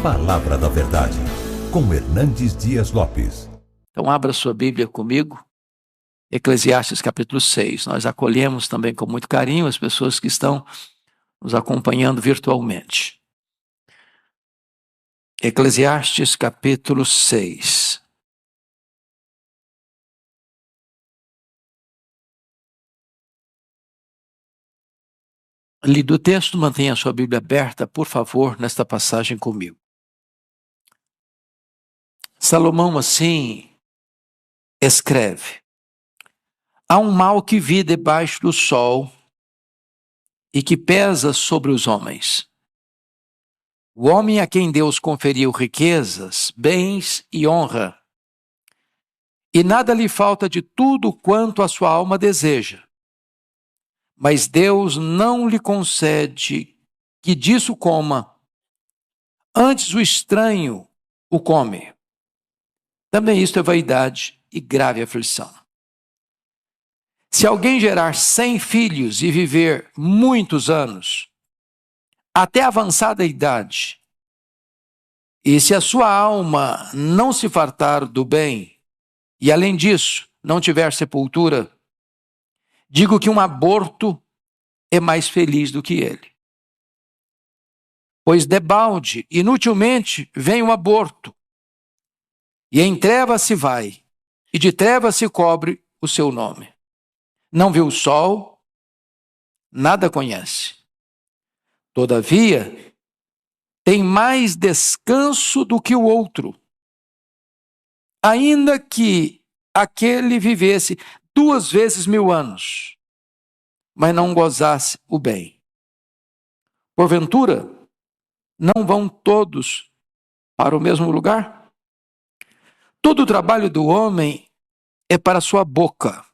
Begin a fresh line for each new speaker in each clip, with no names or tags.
Palavra da Verdade, com Hernandes Dias Lopes.
Então abra sua Bíblia comigo, Eclesiastes capítulo 6. Nós acolhemos também com muito carinho as pessoas que estão nos acompanhando virtualmente. Eclesiastes capítulo 6. Lido o texto, mantenha a sua Bíblia aberta, por favor, nesta passagem comigo. Salomão, assim, escreve: há um mal que vi debaixo do sol e que pesa sobre os homens. O homem a quem Deus conferiu riquezas, bens e honra, e nada lhe falta de tudo quanto a sua alma deseja. Mas Deus não lhe concede que disso coma, antes o estranho o come. Também isto é vaidade e grave aflição. Se alguém gerar 100 filhos e viver muitos anos, até avançada idade, e se a sua alma não se fartar do bem, e além disso não tiver sepultura, digo que um aborto é mais feliz do que ele. Pois debalde, inutilmente, vem o aborto, e em trevas se vai, e de trevas se cobre o seu nome. Não viu o sol, nada conhece. Todavia, tem mais descanso do que o outro, ainda que aquele vivesse 2 vezes 1000 anos, mas não gozasse o bem. Porventura, não vão todos para o mesmo lugar? Todo o trabalho do homem é para sua boca,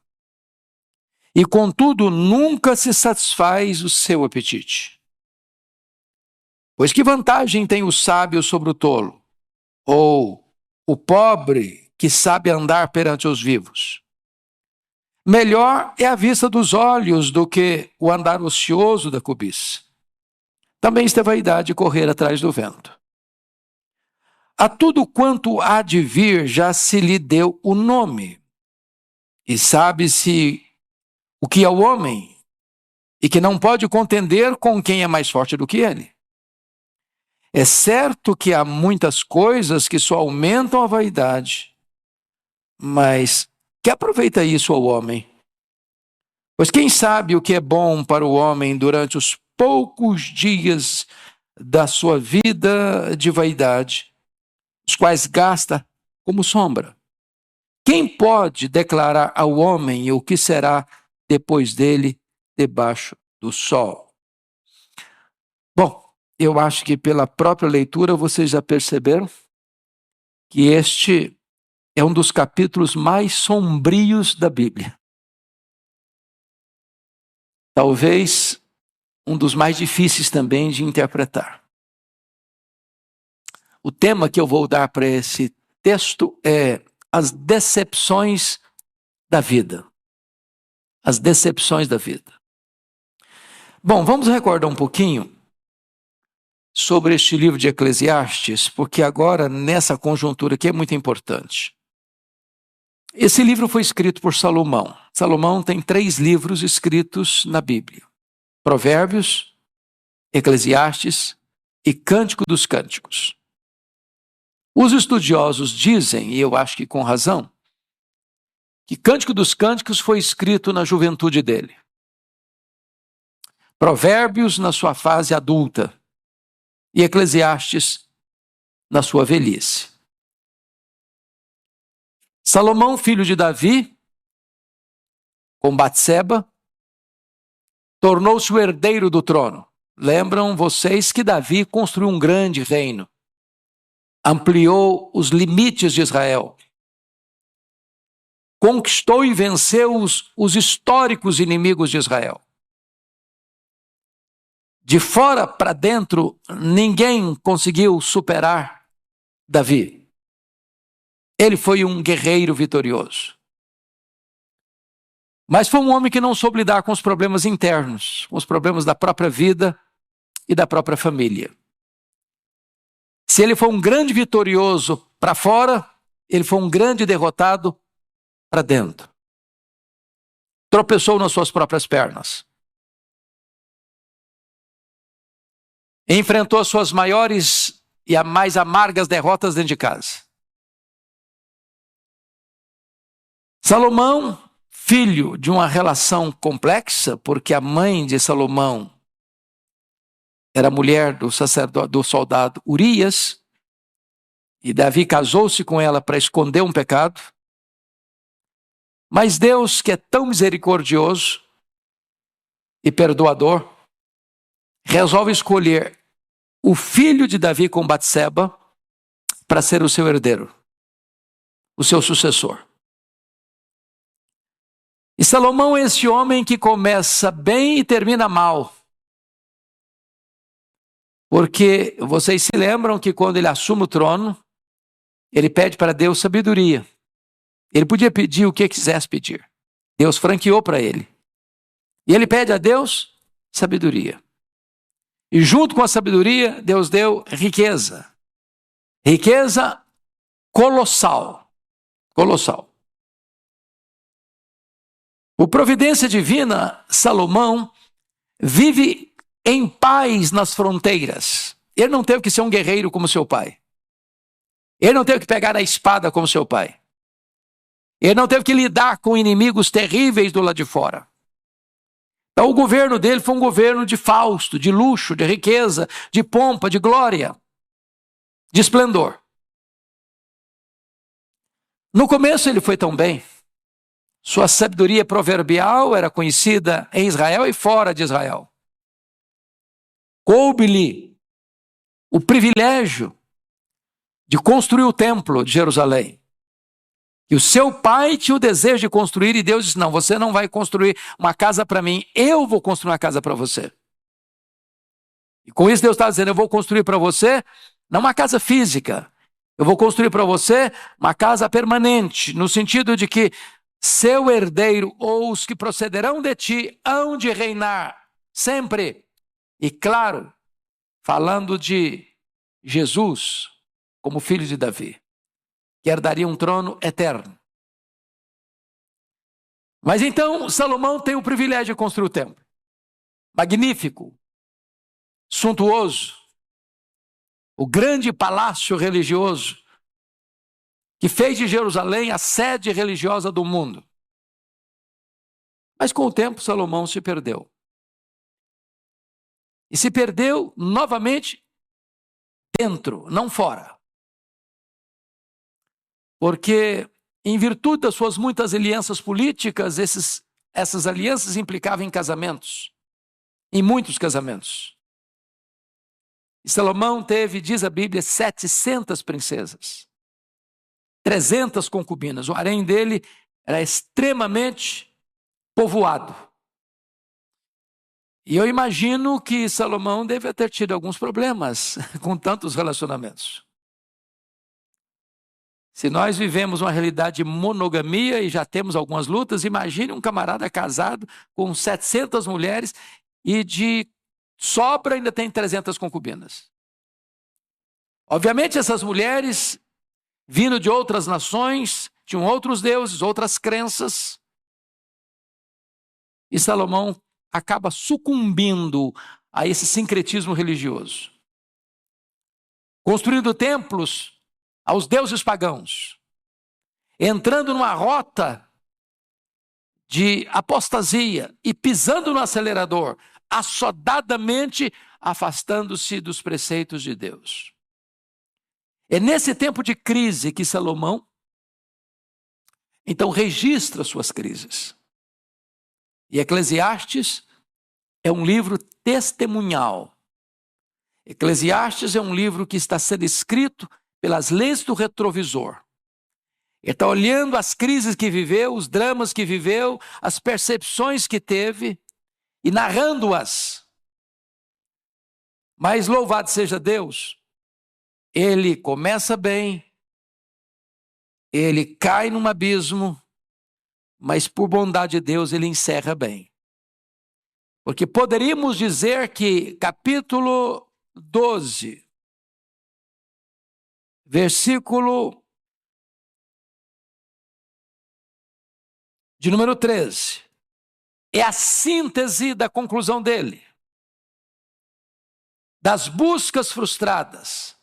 e contudo nunca se satisfaz o seu apetite. Pois que vantagem tem o sábio sobre o tolo, ou o pobre que sabe andar perante os vivos? Melhor é a vista dos olhos do que o andar ocioso da cobiça. Também isto é vaidade, correr atrás do vento. A tudo quanto há de vir já se lhe deu o nome, e sabe-se o que é o homem, e que não pode contender com quem é mais forte do que ele. É certo que há muitas coisas que só aumentam a vaidade, mas que aproveita isso ao homem? Pois quem sabe o que é bom para o homem durante os poucos dias da sua vida de vaidade, os quais gasta como sombra? Quem pode declarar ao homem o que será depois dele debaixo do sol? Bom, eu acho que pela própria leitura vocês já perceberam que este é um dos capítulos mais sombrios da Bíblia. Talvez um dos mais difíceis também de interpretar. O tema que eu vou dar para esse texto é as decepções da vida. As decepções da vida. Bom, vamos recordar um pouquinho sobre este livro de Eclesiastes, porque agora, nessa conjuntura aqui, é muito importante. Esse livro foi escrito por Salomão. Salomão tem 3 livros escritos na Bíblia: Provérbios, Eclesiastes e Cântico dos Cânticos. Os estudiosos dizem, e eu acho que com razão, que Cântico dos Cânticos foi escrito na juventude dele. Provérbios na sua fase adulta e Eclesiastes na sua velhice. Salomão, filho de Davi, com Batseba, tornou-se o herdeiro do trono. Lembram vocês que Davi construiu um grande reino, ampliou os limites de Israel, conquistou e venceu os históricos inimigos de Israel. De fora para dentro, ninguém conseguiu superar Davi. Ele foi um guerreiro vitorioso. Mas foi um homem que não soube lidar com os problemas internos, com os problemas da própria vida e da própria família. Se ele foi um grande vitorioso para fora, ele foi um grande derrotado para dentro. Tropeçou nas suas próprias pernas. Enfrentou as suas maiores e as mais amargas derrotas dentro de casa. Salomão, filho de uma relação complexa, porque a mãe de Salomão era mulher do soldado Urias, e Davi casou-se com ela para esconder um pecado. Mas Deus, que é tão misericordioso e perdoador, resolve escolher o filho de Davi com Batseba para ser o seu herdeiro, o seu sucessor. E Salomão é esse homem que começa bem e termina mal. Porque vocês se lembram que quando ele assume o trono, ele pede para Deus sabedoria. Ele podia pedir o que quisesse pedir. Deus franqueou para ele. E ele pede a Deus sabedoria. E junto com a sabedoria, Deus deu riqueza. Riqueza colossal. Colossal. Por providência divina, Salomão vive em paz nas fronteiras. Ele não teve que ser um guerreiro como seu pai. Ele não teve que pegar a espada como seu pai. Ele não teve que lidar com inimigos terríveis do lado de fora. Então o governo dele foi um governo de fausto, de luxo, de riqueza, de pompa, de glória, de esplendor. No começo ele foi tão bem. Sua sabedoria proverbial era conhecida em Israel e fora de Israel. Coube-lhe o privilégio de construir o templo de Jerusalém. E o seu pai tinha o desejo de construir, e Deus disse: não, você não vai construir uma casa para mim, eu vou construir uma casa para você. E com isso Deus está dizendo: eu vou construir para você, não uma casa física, eu vou construir para você uma casa permanente, no sentido de que seu herdeiro ou os que procederão de ti hão de reinar sempre. E claro, falando de Jesus como filho de Davi, que herdaria um trono eterno. Mas então Salomão tem o privilégio de construir o templo. Magnífico, suntuoso, o grande palácio religioso que fez de Jerusalém a sede religiosa do mundo. Mas com o tempo Salomão se perdeu. E se perdeu novamente dentro, não fora. Porque, em virtude das suas muitas alianças políticas, essas alianças implicavam em casamentos, em muitos casamentos. E Salomão teve, diz a Bíblia, 700 princesas, 300 concubinas. O harém dele era extremamente povoado. E eu imagino que Salomão deve ter tido alguns problemas com tantos relacionamentos. Se nós vivemos uma realidade de monogamia e já temos algumas lutas, imagine um camarada casado com 700 mulheres e de sobra ainda tem 300 concubinas. Obviamente essas mulheres, vindo de outras nações, tinham outros deuses, outras crenças. E Salomão acaba sucumbindo a esse sincretismo religioso, construindo templos aos deuses pagãos, entrando numa rota de apostasia e pisando no acelerador, assodadamente afastando-se dos preceitos de Deus. É nesse tempo de crise que Salomão, então, registra suas crises. E Eclesiastes é um livro testemunhal. Eclesiastes é um livro que está sendo escrito pelas lentes do retrovisor. Ele está olhando as crises que viveu, os dramas que viveu, as percepções que teve e narrando-as. Mas louvado seja Deus, ele começa bem, ele cai num abismo, mas por bondade de Deus ele encerra bem. Porque poderíamos dizer que capítulo 12 versículo de número 13. É a síntese da conclusão dele. Das buscas frustradas.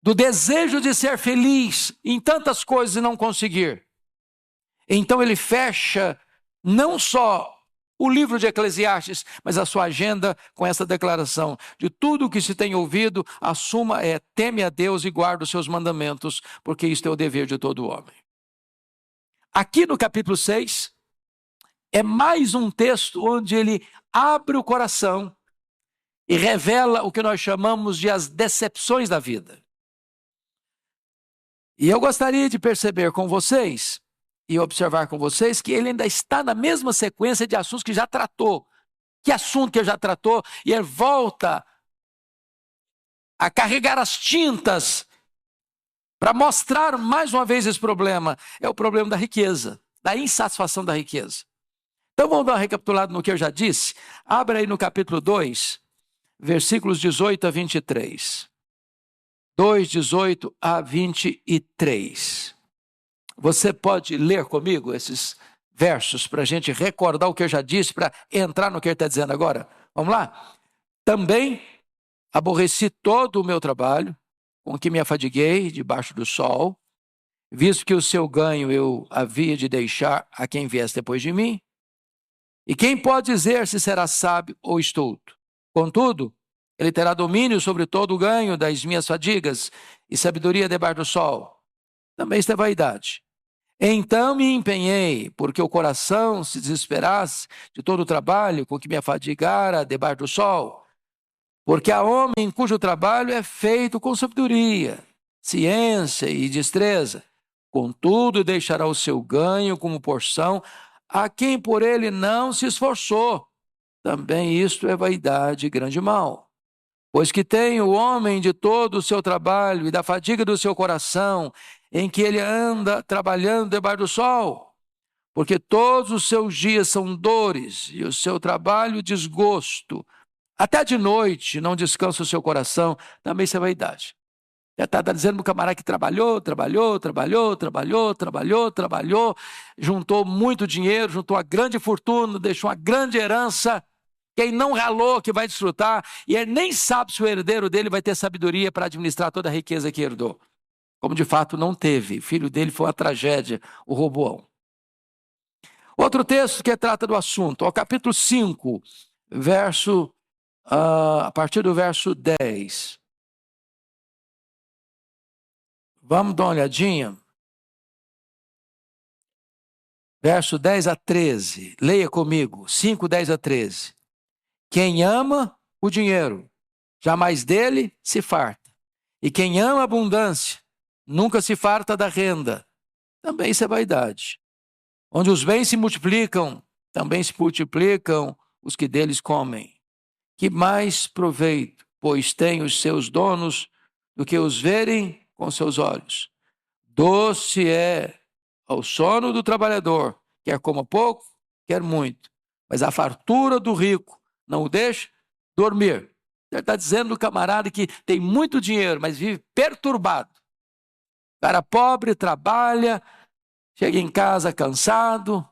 Do desejo de ser feliz em tantas coisas e não conseguir. Então ele fecha não só o livro de Eclesiastes, mas a sua agenda com essa declaração: de tudo o que se tem ouvido, a suma é: teme a Deus e guarda os seus mandamentos, porque isto é o dever de todo homem. Aqui no capítulo 6, é mais um texto onde ele abre o coração e revela o que nós chamamos de as decepções da vida. E eu gostaria de perceber com vocês e observar com vocês que ele ainda está na mesma sequência de assuntos que já tratou. Que assunto que já tratou? E ele volta a carregar as tintas para mostrar mais uma vez esse problema. É o problema da riqueza, da insatisfação da riqueza. Então vamos dar uma recapitulada no que eu já disse. Abra aí no capítulo 2, versículos 18 a 23. 2, 18 a 23. Você pode ler comigo esses versos para a gente recordar o que eu já disse, para entrar no que ele está dizendo agora? Vamos lá? Também aborreci todo o meu trabalho, com que me afadiguei debaixo do sol, visto que o seu ganho eu havia de deixar a quem viesse depois de mim. E quem pode dizer se será sábio ou estulto? Contudo, ele terá domínio sobre todo o ganho das minhas fadigas e sabedoria debaixo do sol. Também isto é vaidade. Então me empenhei, porque o coração se desesperasse de todo o trabalho com que me afadigara debaixo do sol. Porque há homem cujo trabalho é feito com sabedoria, ciência e destreza. Contudo, deixará o seu ganho como porção a quem por ele não se esforçou. Também isto é vaidade e grande mal. Pois que tem o homem de todo o seu trabalho e da fadiga do seu coração, em que ele anda trabalhando debaixo do sol, porque todos os seus dias são dores e o seu trabalho desgosto. Até de noite não descansa o seu coração, também isso é vaidade. Está dizendo para o camarada que trabalhou, juntou muito dinheiro, juntou uma grande fortuna, deixou uma grande herança. Quem não ralou que vai desfrutar, e ele nem sabe se o herdeiro dele vai ter sabedoria para administrar toda a riqueza que herdou. Como de fato não teve. O filho dele foi uma tragédia, o Roboão. Outro texto que trata do assunto, ao capítulo 5, a partir do verso 10. Vamos dar uma olhadinha. Verso 10 a 13. Leia comigo. 5, 10 a 13. Quem ama o dinheiro, jamais dele se farta. E quem ama a abundância, nunca se farta da renda. Também isso é vaidade. Onde os bens se multiplicam, também se multiplicam os que deles comem. Que mais proveito, pois tem os seus donos, do que os verem com seus olhos. Doce é ao sono do trabalhador, quer coma pouco, quer muito. Mas a fartura do rico não o deixa dormir. Ele está dizendo do camarada que tem muito dinheiro, mas vive perturbado. O cara pobre, trabalha, chega em casa cansado,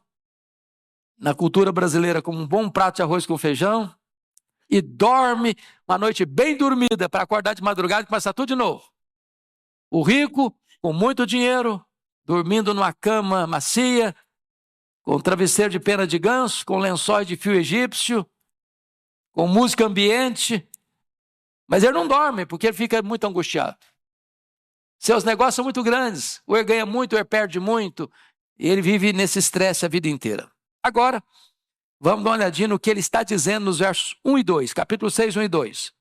na cultura brasileira como um bom prato de arroz com feijão, e dorme uma noite bem dormida para acordar de madrugada e começar tudo de novo. O rico, com muito dinheiro, dormindo numa cama macia, com travesseiro de pena de ganso, com lençóis de fio egípcio, com música ambiente, mas ele não dorme, porque ele fica muito angustiado. Seus negócios são muito grandes, ou ele ganha muito, ou ele perde muito, e ele vive nesse estresse a vida inteira. Agora, vamos dar uma olhadinha no que ele está dizendo nos versos 1 e 2, capítulo 6, 1 e 2.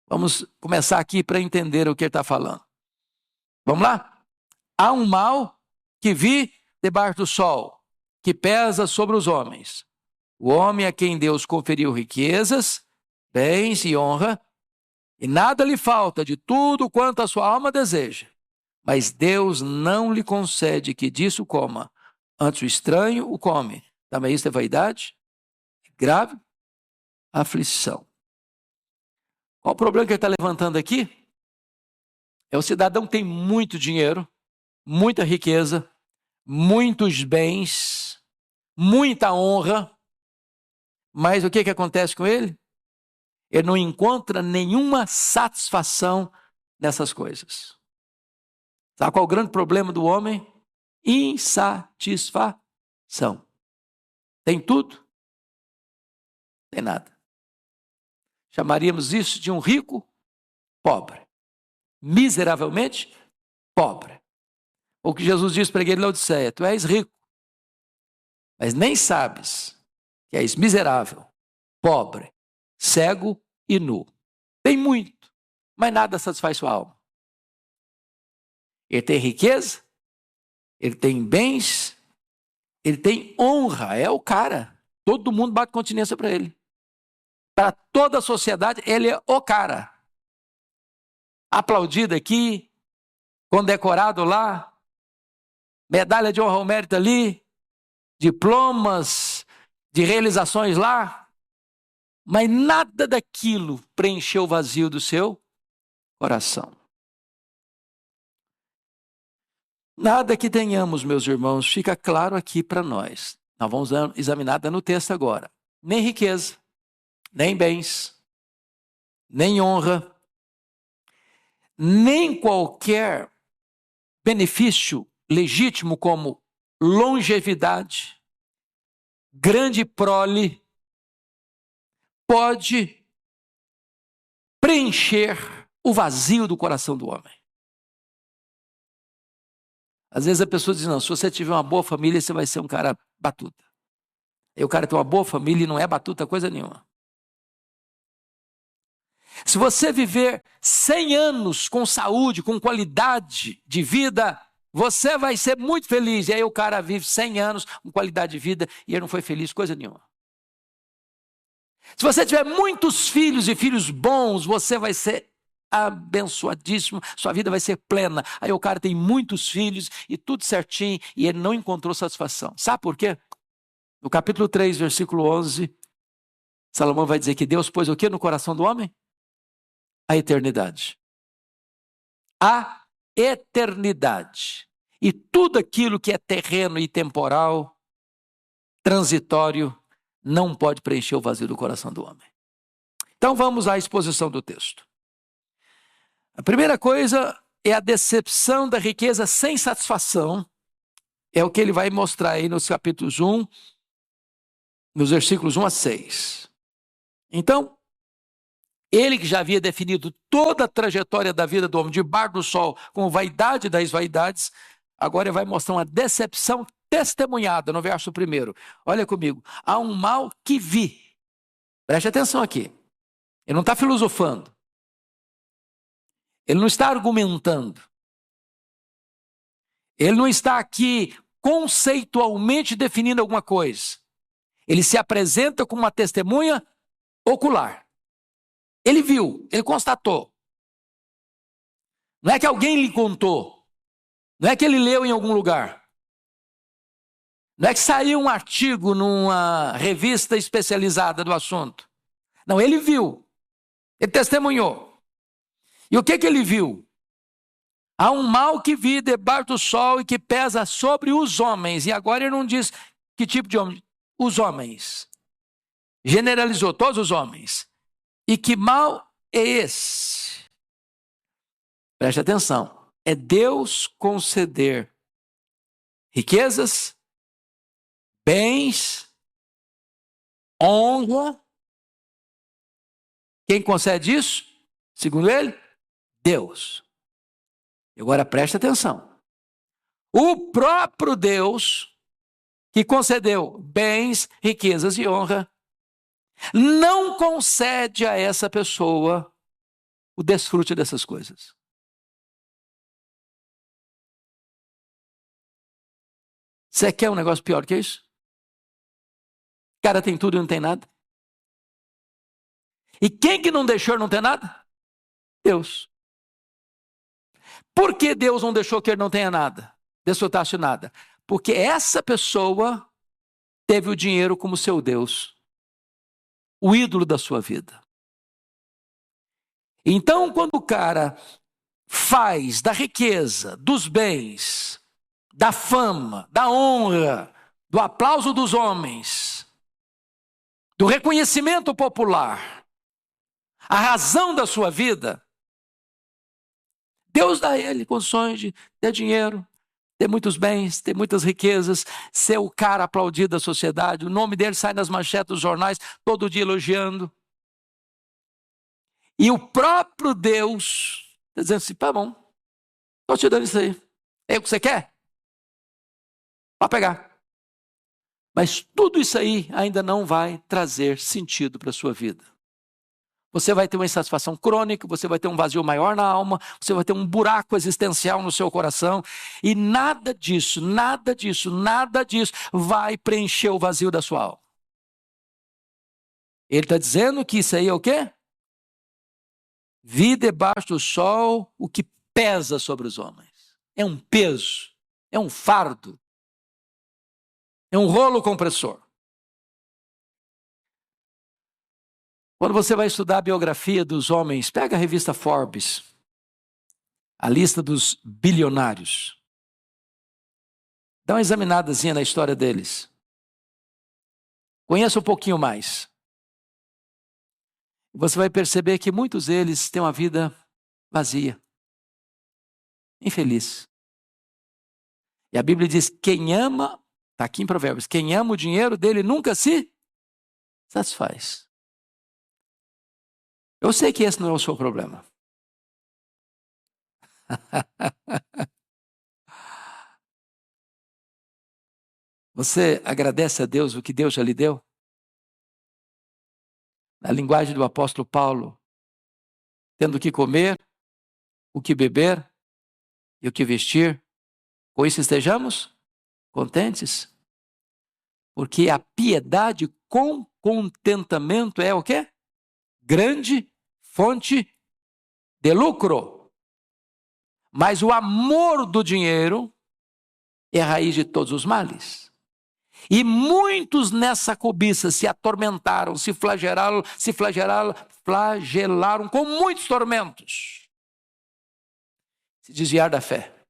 Vamos começar aqui para entender o que ele está falando. Vamos lá? Há um mal que vi debaixo do sol, que pesa sobre os homens. O homem a quem Deus conferiu riquezas, bens e honra, e nada lhe falta de tudo quanto a sua alma deseja. Mas Deus não lhe concede que disso coma. Antes o estranho o come. Também isso é vaidade? Grave aflição. Qual o problema que ele está levantando aqui? É o cidadão que tem muito dinheiro, muita riqueza, muitos bens, muita honra, mas o que acontece com ele? Ele não encontra nenhuma satisfação nessas coisas. Sabe qual é o grande problema do homem? Insatisfação. Tem tudo? Tem nada. Chamaríamos isso de um rico pobre. Miseravelmente pobre. O que Jesus disse para a igreja de Laodiceia: tu és rico, mas nem sabes que és miserável, pobre, cego e nu. Tem muito, mas nada satisfaz sua alma. Ele tem riqueza, ele tem bens, ele tem honra, é o cara. Todo mundo bate continência para ele. Para toda a sociedade, ele é o cara. Aplaudido aqui, condecorado lá, medalha de honra ao mérito ali, diplomas de realizações lá, mas nada daquilo preencheu o vazio do seu coração. Nada que tenhamos, meus irmãos, fica claro aqui para nós. Nós vamos examinar no texto agora. Nem riqueza, nem bens, nem honra, nem qualquer benefício legítimo como longevidade, grande prole, pode preencher o vazio do coração do homem. Às vezes a pessoa diz, não, se você tiver uma boa família, você vai ser um cara batuta. E o cara tem uma boa família e não é batuta coisa nenhuma. Se você viver 100 anos com saúde, com qualidade de vida, você vai ser muito feliz. E aí o cara vive 100 anos com qualidade de vida e ele não foi feliz coisa nenhuma. Se você tiver muitos filhos e filhos bons, você vai ser abençoadíssimo, sua vida vai ser plena. Aí o cara tem muitos filhos e tudo certinho e ele não encontrou satisfação. Sabe por quê? No capítulo 3, versículo 11, Salomão vai dizer que Deus pôs o quê no coração do homem? A eternidade. A eternidade. E tudo aquilo que é terreno e temporal, transitório, não pode preencher o vazio do coração do homem. Então vamos à exposição do texto. A primeira coisa é a decepção da riqueza sem satisfação. É o que ele vai mostrar aí nos capítulos 1, nos versículos 1 a 6. Então, ele que já havia definido toda a trajetória da vida do homem debaixo do sol com vaidade das vaidades, agora ele vai mostrar uma decepção testemunhada no verso 1. Olha comigo. Há um mal que vi. Preste atenção aqui. Ele não está filosofando. Ele não está argumentando. Ele não está aqui conceitualmente definindo alguma coisa. Ele se apresenta como uma testemunha ocular. Ele viu, ele constatou. Não é que alguém lhe contou. Não é que ele leu em algum lugar. Não é que saiu um artigo numa revista especializada do assunto. Não, ele viu. Ele testemunhou. E o que ele viu? Há um mal que vi debaixo do sol e que pesa sobre os homens. E agora ele não diz que tipo de homem. Os homens. Generalizou todos os homens. E que mal é esse? Preste atenção. É Deus conceder riquezas, bens, honra. Quem concede isso? Segundo ele, Deus. E agora preste atenção. O próprio Deus que concedeu bens, riquezas e honra não concede a essa pessoa o desfrute dessas coisas. Você quer um negócio pior que isso? O cara tem tudo e não tem nada. E quem que não deixou não ter nada? Deus. Por que Deus não deixou que ele não tenha nada? Desfrutasse nada? Porque essa pessoa teve o dinheiro como seu Deus. O ídolo da sua vida. Então, quando o cara faz da riqueza, dos bens, da fama, da honra, do aplauso dos homens, do reconhecimento popular, a razão da sua vida, Deus dá a ele condições de ter dinheiro, ter muitos bens, ter muitas riquezas, ser o cara aplaudido da sociedade, o nome dele sai nas manchetes dos jornais, todo dia elogiando. E o próprio Deus está dizendo assim, tá bom, estou te dando isso aí. É o que você quer? Pode pegar. Mas tudo isso aí ainda não vai trazer sentido para a sua vida. Você vai ter uma insatisfação crônica, você vai ter um vazio maior na alma, você vai ter um buraco existencial no seu coração, e nada disso vai preencher o vazio da sua alma. Ele está dizendo que isso aí é o quê? Vi debaixo do sol o que pesa sobre os homens. É um peso, é um fardo, é um rolo compressor. Quando você vai estudar a biografia dos homens, pega a revista Forbes, a lista dos bilionários. Dá uma examinadazinha na história deles. Conheça um pouquinho mais. Você vai perceber que muitos deles têm uma vida vazia, infeliz. E a Bíblia diz, quem ama, está aqui em Provérbios, quem ama o dinheiro dele nunca se satisfaz. Eu sei que esse não é o seu problema. Você agradece a Deus o que Deus já lhe deu? Na linguagem do apóstolo Paulo, tendo o que comer, o que beber e o que vestir, com isso estejamos contentes? Porque a piedade com contentamento é o quê? Grande fonte de lucro. Mas o amor do dinheiro é a raiz de todos os males. E muitos nessa cobiça se atormentaram, se flagelaram com muitos tormentos. Se desviar da fé.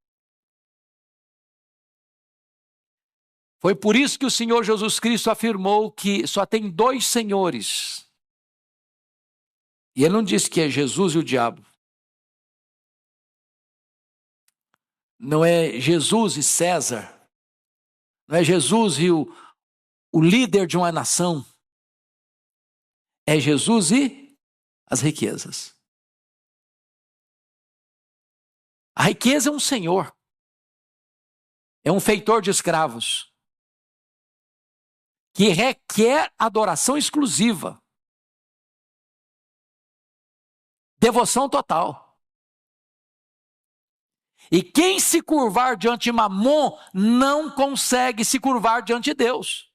Foi por isso que o Senhor Jesus Cristo afirmou que só tem dois senhores. E ele não disse que é Jesus e o diabo. Não é Jesus e César. Não é Jesus e o líder de uma nação. É Jesus e as riquezas. A riqueza é um senhor. É um feitor de escravos. Que requer adoração exclusiva. Devoção total. E quem se curvar diante de Mamon não consegue se curvar diante de Deus.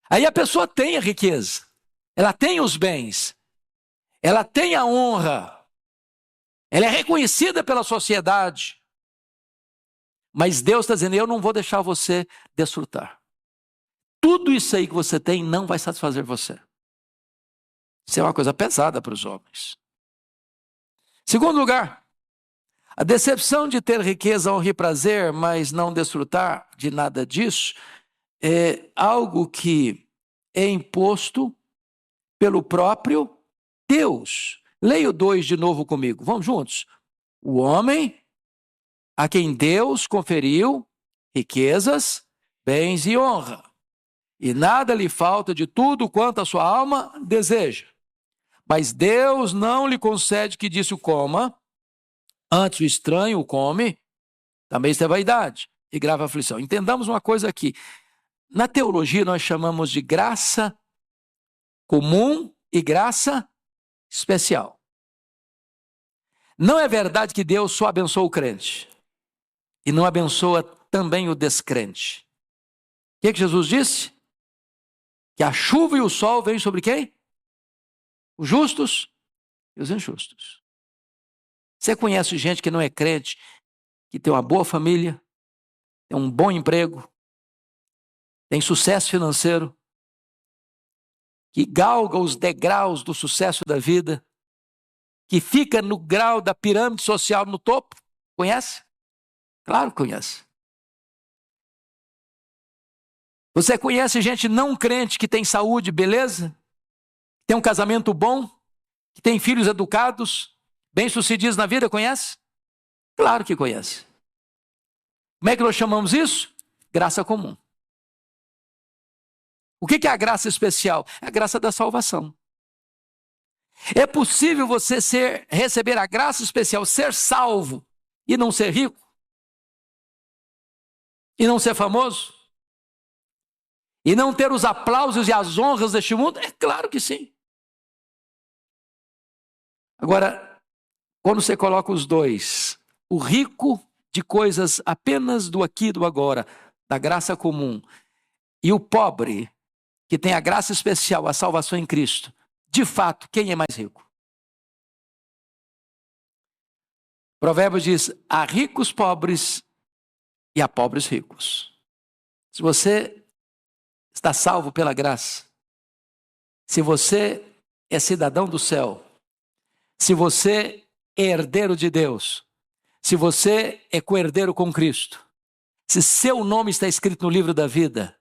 Aí a pessoa tem a riqueza, ela tem os bens, ela tem a honra, ela é reconhecida pela sociedade. Mas Deus está dizendo, eu não vou deixar você desfrutar. Tudo isso aí que você tem não vai satisfazer você. Isso é uma coisa pesada para os homens. Segundo lugar, a decepção de ter riqueza, honra e prazer, mas não desfrutar de nada disso, é algo que é imposto pelo próprio Deus. Leia o 2 de novo comigo, vamos juntos. O homem a quem Deus conferiu riquezas, bens e honra, e nada lhe falta de tudo quanto a sua alma deseja. Mas Deus não lhe concede que disso coma, antes o estranho o come, também isso é vaidade e grave aflição. Entendamos uma coisa aqui, na teologia nós chamamos de graça comum e graça especial. Não é verdade que Deus só abençoa o crente e não abençoa também o descrente. O que Jesus disse? Que a chuva e o sol vêm sobre quem? Os justos e os injustos. Você conhece gente que não é crente, que tem uma boa família, tem um bom emprego, tem sucesso financeiro, que galga os degraus do sucesso da vida, que fica no grau da pirâmide social no topo? Conhece? Claro que conhece. Você conhece gente não crente que tem saúde, beleza? Tem um casamento bom, que tem filhos educados, bem-sucedidos na vida, conhece? Claro que conhece. Como é que nós chamamos isso? Graça comum. O que é a graça especial? É a graça da salvação. É possível você receber a graça especial, ser salvo e não ser rico? E não ser famoso? E não ter os aplausos e as honras deste mundo? É claro que sim. Agora, quando você coloca os dois, o rico de coisas apenas do aqui e do agora, da graça comum, e o pobre, que tem a graça especial, a salvação em Cristo, de fato, quem é mais rico? Provérbios diz, há ricos pobres e há pobres ricos. Se você está salvo pela graça, se você é cidadão do céu, se você é herdeiro de Deus, se você é co-herdeiro com Cristo, se seu nome está escrito no livro da vida,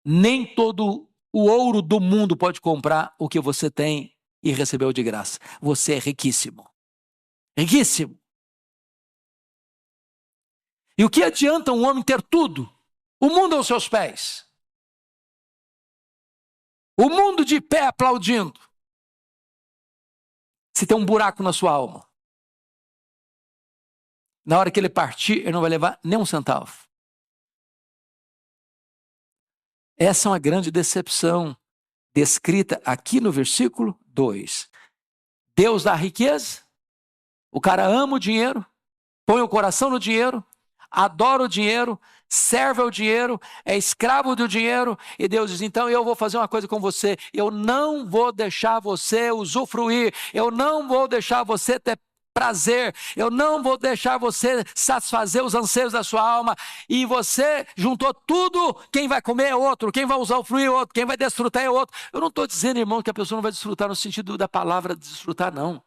nem todo o ouro do mundo pode comprar o que você tem e recebeu de graça. Você é riquíssimo. Riquíssimo. E o que adianta um homem ter tudo? O mundo aos seus pés. O mundo de pé aplaudindo. Se tem um buraco na sua alma. Na hora que ele partir, ele não vai levar nem um centavo. Essa é uma grande decepção descrita aqui no versículo 2. Deus dá riqueza, o cara ama o dinheiro, põe o coração no dinheiro, adora o dinheiro, serve ao dinheiro, é escravo do dinheiro, e Deus diz, então eu vou fazer uma coisa com você, eu não vou deixar você usufruir, eu não vou deixar você ter prazer, eu não vou deixar você satisfazer os anseios da sua alma, e você juntou tudo, quem vai comer é outro, quem vai usufruir é outro, quem vai desfrutar é outro. Eu não estou dizendo, irmão, que a pessoa não vai desfrutar no sentido da palavra desfrutar, não.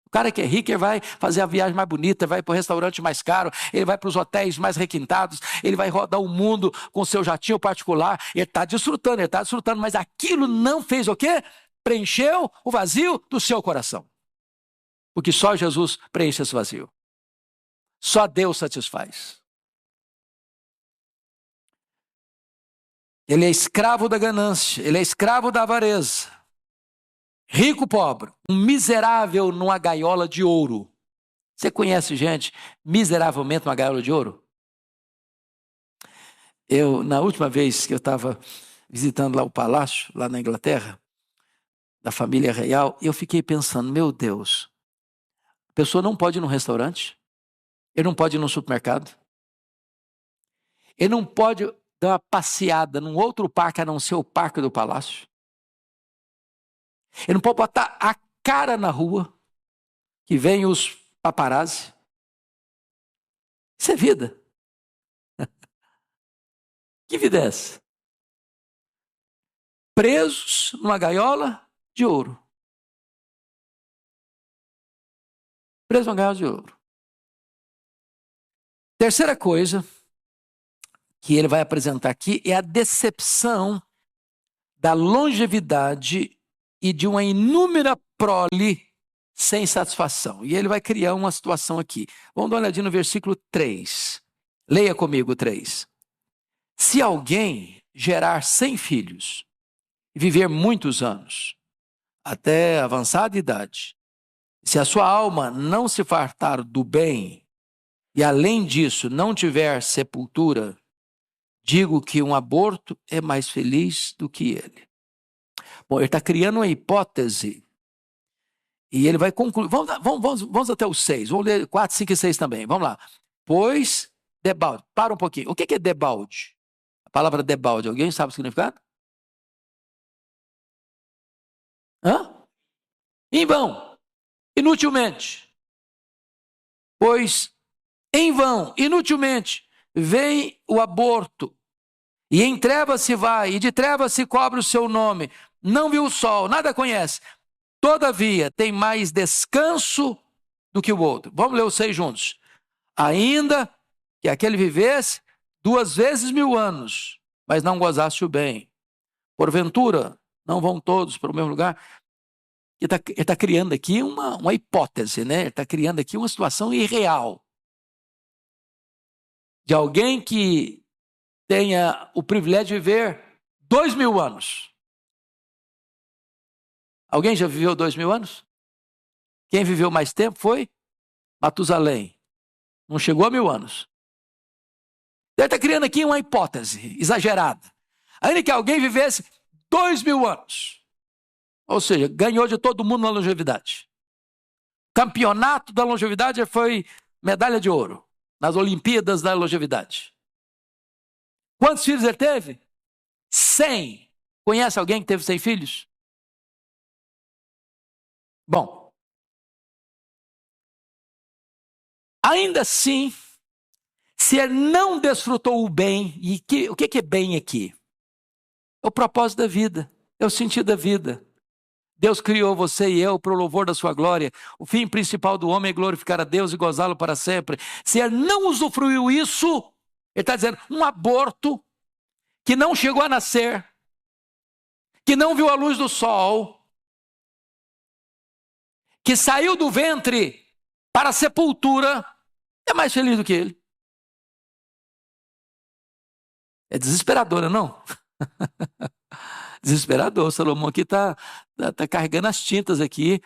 O cara que é rico, ele vai fazer a viagem mais bonita, vai para o restaurante mais caro, ele vai para os hotéis mais requintados, ele vai rodar o mundo com seu jatinho particular, ele está desfrutando, mas aquilo não fez o quê? Preencheu o vazio do seu coração. Porque só Jesus preenche esse vazio. Só Deus satisfaz. Ele é escravo da ganância, ele é escravo da avareza. Rico, pobre, um miserável numa gaiola de ouro. Você conhece gente miseravelmente numa gaiola de ouro? Na última vez que eu estava visitando lá o palácio, lá na Inglaterra, da família real, eu fiquei pensando, meu Deus, a pessoa não pode ir num restaurante, ele não pode ir num supermercado, ele não pode dar uma passeada num outro parque a não ser o parque do palácio. Ele não pode botar a cara na rua, que vem os paparazzi. Isso é vida. Que vida é essa? Presos numa gaiola de ouro. Presos numa gaiola de ouro. Terceira coisa que ele vai apresentar aqui é a decepção da longevidade e de uma inúmera prole sem satisfação. E ele vai criar uma situação aqui. Vamos dar uma olhadinha no versículo 3. Leia comigo 3. Se alguém gerar 100 filhos e viver muitos anos, até avançada idade, se a sua alma não se fartar do bem e além disso não tiver sepultura, digo que um aborto é mais feliz do que ele. Bom, ele está criando uma hipótese e ele vai concluir. Vamos até o 6. Vamos ler 4, 5 e 6 também. Vamos lá. Pois, debalde. Para um pouquinho. O que é debalde? A palavra debalde, alguém sabe o significado? Em vão. Inutilmente. Pois, em vão, inutilmente, vem o aborto. E em trevas se vai, e de trevas se cobre o seu nome. Não viu o sol, nada conhece. todavia, tem mais descanso do que o outro. Vamos ler os 6 juntos. Ainda que aquele vivesse 2 vezes 1000 anos, mas não gozasse o bem. Porventura, não vão todos para o mesmo lugar. Ele está criando aqui uma hipótese, né? Ele está criando aqui uma situação irreal. De alguém que tenha o privilégio de viver 2000 anos. Alguém já viveu 2000 anos? Quem viveu mais tempo foi Matusalém. Não chegou a 1000 anos. Ele está criando aqui uma hipótese exagerada. Ainda que alguém vivesse 2000 anos. Ou seja, ganhou de todo mundo na longevidade. Campeonato da longevidade foi medalha de ouro. Nas Olimpíadas da longevidade. Quantos filhos ele teve? 100. Conhece alguém que teve 100 filhos? Bom. Ainda assim, se ele não desfrutou o bem, e o que é bem aqui? É o propósito da vida, é o sentido da vida. Deus criou você e eu para o louvor da sua glória. O fim principal do homem é glorificar a Deus e gozá-lo para sempre. Se ele não usufruiu isso, ele está dizendo, um aborto que não chegou a nascer, que não viu a luz do sol, que saiu do ventre para a sepultura, é mais feliz do que ele. É desesperador, não? Desesperador. Salomão aqui está carregando as tintas aqui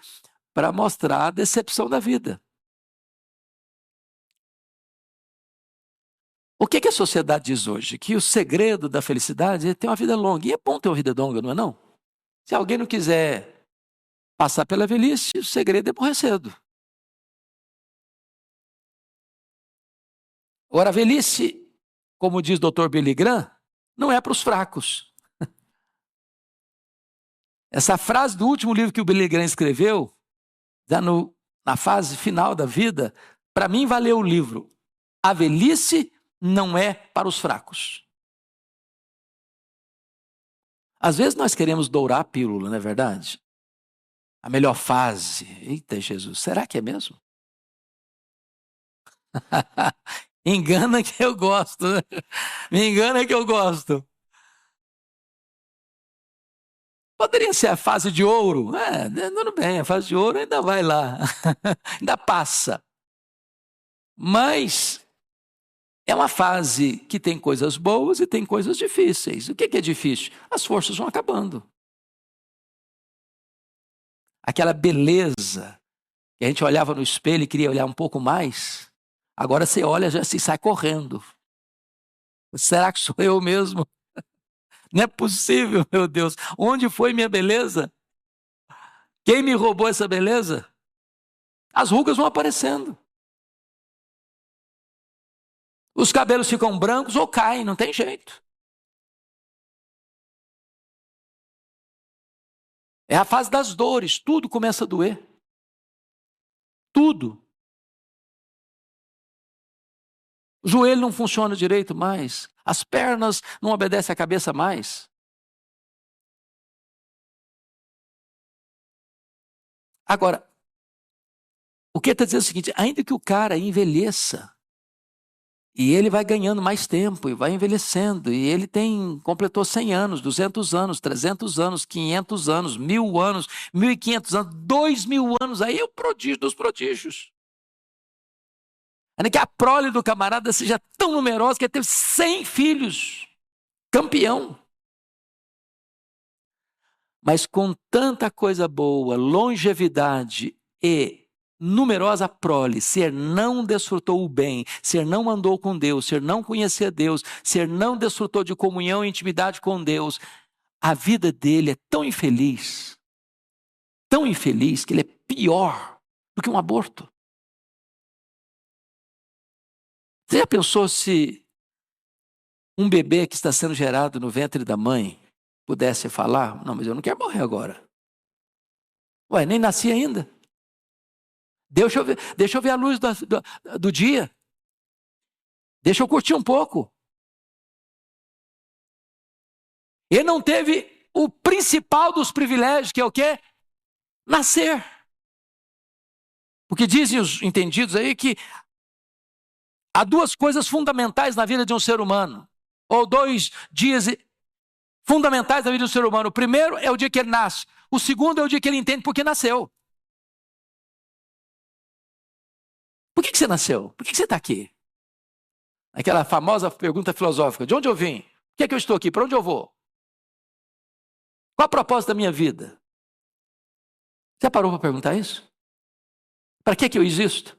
para mostrar a decepção da vida. O que a sociedade diz hoje? Que o segredo da felicidade é ter uma vida longa. E é bom ter uma vida longa, não é não? Se alguém não quiser passar pela velhice, o segredo é morrer cedo. Agora, a velhice, como diz o Dr. Billy Graham, não é para os fracos. Essa frase do último livro que o Billy Graham escreveu, já na fase final da vida, para mim valeu o livro. A velhice não é para os fracos. Às vezes nós queremos dourar a pílula, não é verdade? A melhor fase. Eita Jesus, será que é mesmo? Engana que eu gosto, né? Me engana que eu gosto. Poderia ser a fase de ouro. Tudo bem, a fase de ouro ainda vai lá. Ainda passa. Mas é uma fase que tem coisas boas e tem coisas difíceis. O que é difícil? As forças vão acabando. Aquela beleza que a gente olhava no espelho e queria olhar um pouco mais, agora você olha já se sai correndo. Será que sou eu mesmo? Não é possível, meu Deus. Onde foi minha beleza? Quem me roubou essa beleza? As rugas vão aparecendo. Os cabelos ficam brancos ou caem, não tem jeito. É a fase das dores, tudo começa a doer. Tudo. O joelho não funciona direito mais. As pernas não obedecem à cabeça mais. Agora, o que está dizendo é o seguinte, ainda que o cara envelheça, e ele vai ganhando mais tempo, e vai envelhecendo, e ele completou 100 anos, 200 anos, 300 anos, 500 anos, 1000 anos, 1500 anos, 2000 anos, aí é o prodígio dos prodígios. Ainda que a prole do camarada seja tão numerosa que ele teve 100 filhos, campeão. Mas com tanta coisa boa, longevidade e numerosa prole, se ele não desfrutou o bem, se ele não andou com Deus, se ele não conhecia Deus, se ele não desfrutou de comunhão e intimidade com Deus, a vida dele é tão infeliz que ele é pior do que um aborto. Você já pensou se um bebê que está sendo gerado no ventre da mãe pudesse falar, não, mas eu não quero morrer agora. Ué, nem nasci ainda. Deixa eu ver a luz do dia. Deixa eu curtir um pouco. Ele não teve o principal dos privilégios, que é o quê? Nascer. Porque dizem os entendidos aí que há duas coisas fundamentais na vida de um ser humano, ou dois dias fundamentais na vida do ser humano. O primeiro é o dia que ele nasce. O segundo é o dia que ele entende por que nasceu. Por que você nasceu? Por que você está aqui? Aquela famosa pergunta filosófica: de onde eu vim? Por que é que eu estou aqui? Para onde eu vou? Qual a propósito da minha vida? Já parou para perguntar isso? Para que eu existo?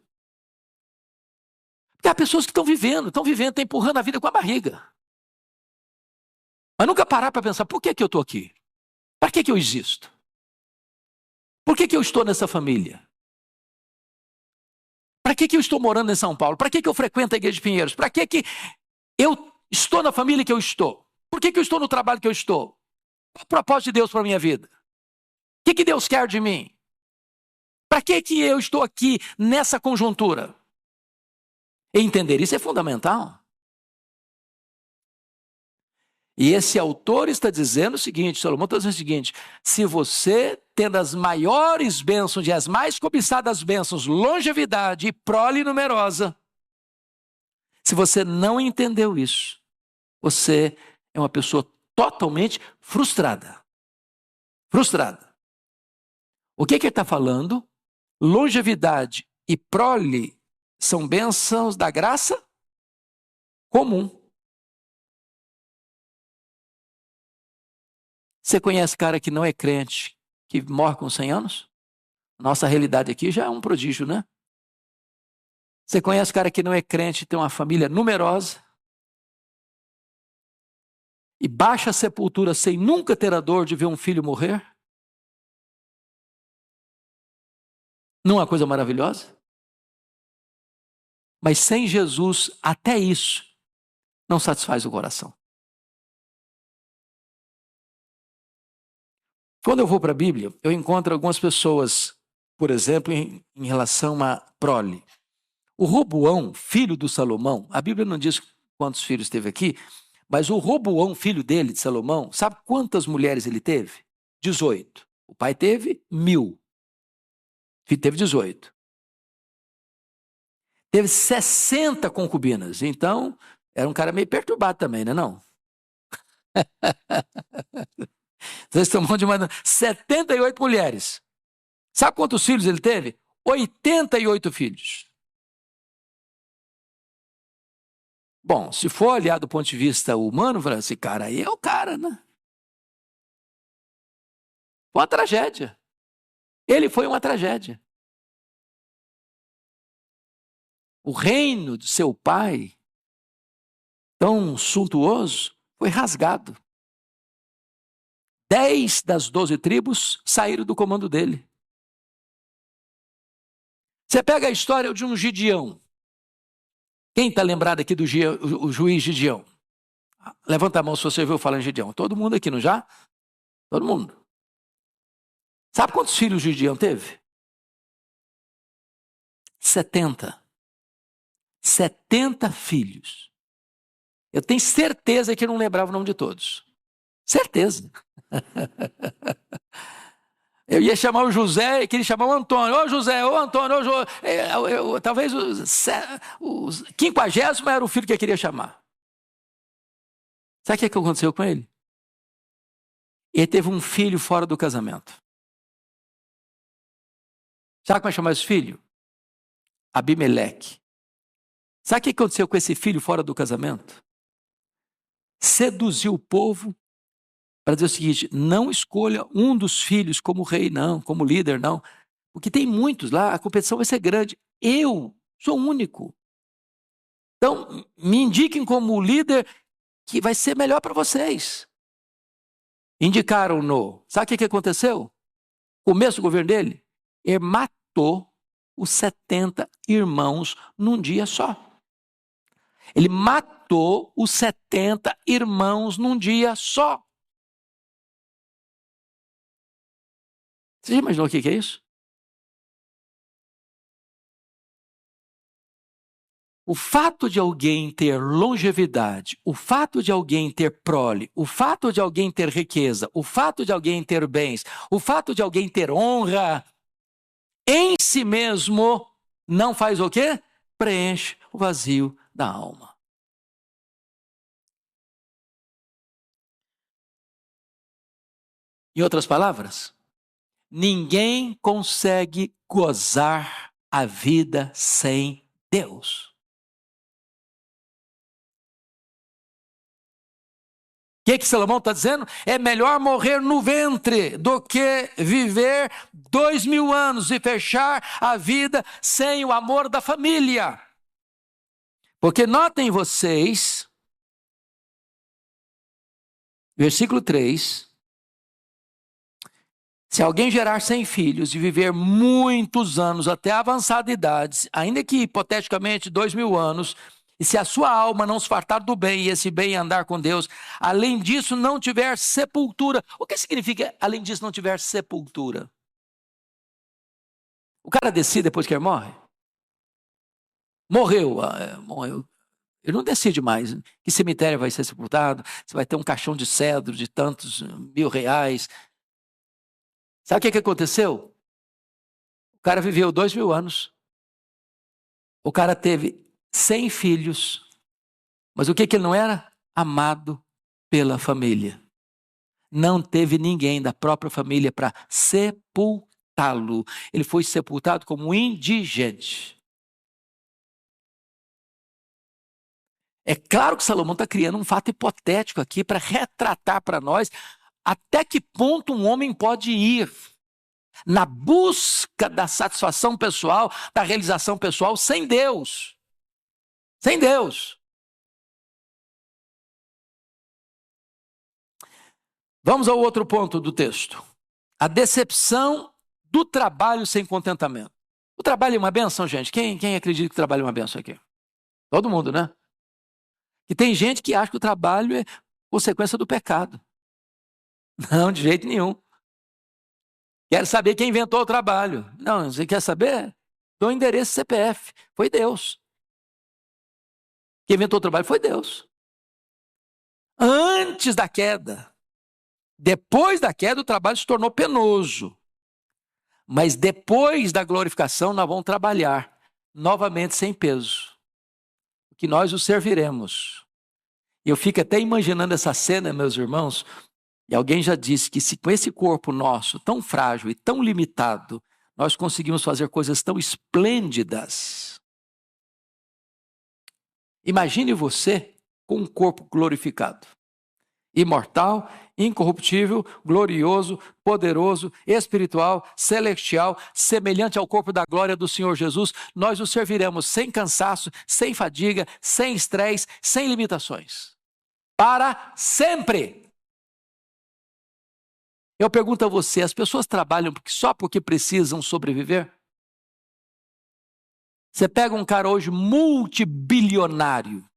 Porque há pessoas que estão vivendo, estão empurrando a vida com a barriga. Mas nunca parar para pensar: por que eu estou aqui? Para que eu existo? Por que eu estou nessa família? Para que eu estou morando em São Paulo? Para que eu frequento a Igreja de Pinheiros? Para que eu estou na família que eu estou? Por que eu estou no trabalho que eu estou? Qual o propósito de Deus para a minha vida? O que Deus quer de mim? Para que eu estou aqui nessa conjuntura? Entender isso é fundamental. E esse autor está dizendo o seguinte, Salomão está dizendo o seguinte: se você, tendo as maiores bênçãos e as mais cobiçadas bênçãos, longevidade e prole numerosa, se você não entendeu isso, você é uma pessoa totalmente frustrada. Frustrada. O que ele está falando? Longevidade e prole são bênçãos da graça comum. Você conhece cara que não é crente, que morre com 100 anos? Nossa realidade aqui já é um prodígio, né? Você conhece cara que não é crente, tem uma família numerosa, e baixa a sepultura sem nunca ter a dor de ver um filho morrer? Não é uma coisa maravilhosa? Mas sem Jesus, até isso não satisfaz o coração. Quando eu vou para a Bíblia, eu encontro algumas pessoas, por exemplo, em relação a prole. O Roboão, filho do Salomão, a Bíblia não diz quantos filhos teve aqui, mas o Roboão, filho dele, de Salomão, sabe quantas mulheres ele teve? 18. O pai teve 1000. O filho teve 18. Teve 60 concubinas. Então, era um cara meio perturbado também, né? Não? Vocês estão falando de uma 78 mulheres. Sabe quantos filhos ele teve? 88 filhos. Bom, se for olhar do ponto de vista humano, esse cara aí é o cara, né? Foi uma tragédia. Ele foi uma tragédia. O reino de seu pai, tão suntuoso, foi rasgado. 10 das 12 tribos saíram do comando dele. Você pega a história de um Gideão. Quem está lembrado aqui do o juiz Gideão? Levanta a mão se você ouviu falar em Gideão. Todo mundo aqui, não já? Todo mundo. Sabe quantos filhos Gideão teve? 70. 70 filhos. Eu tenho certeza que eu não lembrava o nome de todos. Certeza. Eu ia chamar o José e queria chamar o Antônio. Ô José, ô Antônio, talvez o 50º era o filho que eu queria chamar. Sabe o que aconteceu com ele? Ele teve um filho fora do casamento. Sabe como é chamar esse filho? Abimeleque. Sabe o que aconteceu com esse filho fora do casamento? Seduziu o povo para dizer o seguinte: não escolha um dos filhos como rei, não, como líder, não. Porque tem muitos lá, a competição vai ser grande. Eu sou único. Então, me indiquem como líder que vai ser melhor para vocês. Indicaram-no. Sabe o que aconteceu? Começo do governo dele, ele matou os 70 irmãos num dia só. Ele matou os 70 irmãos num dia só. Você já imaginou o que é isso? O fato de alguém ter longevidade, o fato de alguém ter prole, o fato de alguém ter riqueza, o fato de alguém ter bens, o fato de alguém ter honra, em si mesmo, não faz o quê? Preenche o vazio da alma. Em outras palavras, ninguém consegue gozar a vida sem Deus. O que Salomão está dizendo? É melhor morrer no ventre do que viver 2000 anos e fechar a vida sem o amor da família. Porque notem vocês, versículo 3, se alguém gerar 100 filhos e viver muitos anos até avançada idade, ainda que hipoteticamente 2000 anos, e se a sua alma não se fartar do bem e esse bem andar com Deus, além disso não tiver sepultura. O que significa além disso não tiver sepultura? O cara decide depois que ele morre? Morreu. Ele não decide mais que cemitério vai ser sepultado, se vai ter um caixão de cedro de tantos R$ 1.000. Sabe o que aconteceu? O cara viveu 2000 anos. O cara teve 100 filhos. Mas o que ele não era? Amado pela família. Não teve ninguém da própria família para sepultá-lo. Ele foi sepultado como indigente. É claro que Salomão está criando um fato hipotético aqui para retratar para nós até que ponto um homem pode ir na busca da satisfação pessoal, da realização pessoal, sem Deus. Sem Deus. Vamos ao outro ponto do texto. A decepção do trabalho sem contentamento. O trabalho é uma bênção, gente? Quem acredita que o trabalho é uma bênção aqui? Todo mundo, né? E tem gente que acha que o trabalho é consequência do pecado. Não, de jeito nenhum. Quero saber quem inventou o trabalho. Não, você quer saber? Dou o endereço CPF. Foi Deus. Quem inventou o trabalho foi Deus. Antes da queda. Depois da queda, o trabalho se tornou penoso. Mas depois da glorificação, nós vamos trabalhar novamente sem peso. Que nós o serviremos. Eu fico até imaginando essa cena, meus irmãos. E alguém já disse que se com esse corpo nosso tão frágil e tão limitado, nós conseguimos fazer coisas tão esplêndidas. Imagine você com um corpo glorificado, imortal, incorruptível, glorioso, poderoso, espiritual, celestial, semelhante ao corpo da glória do Senhor Jesus. Nós o serviremos sem cansaço, sem fadiga, sem estresse, sem limitações. Para sempre. Eu pergunto a você, as pessoas trabalham só porque precisam sobreviver? Você pega um cara hoje multibilionário,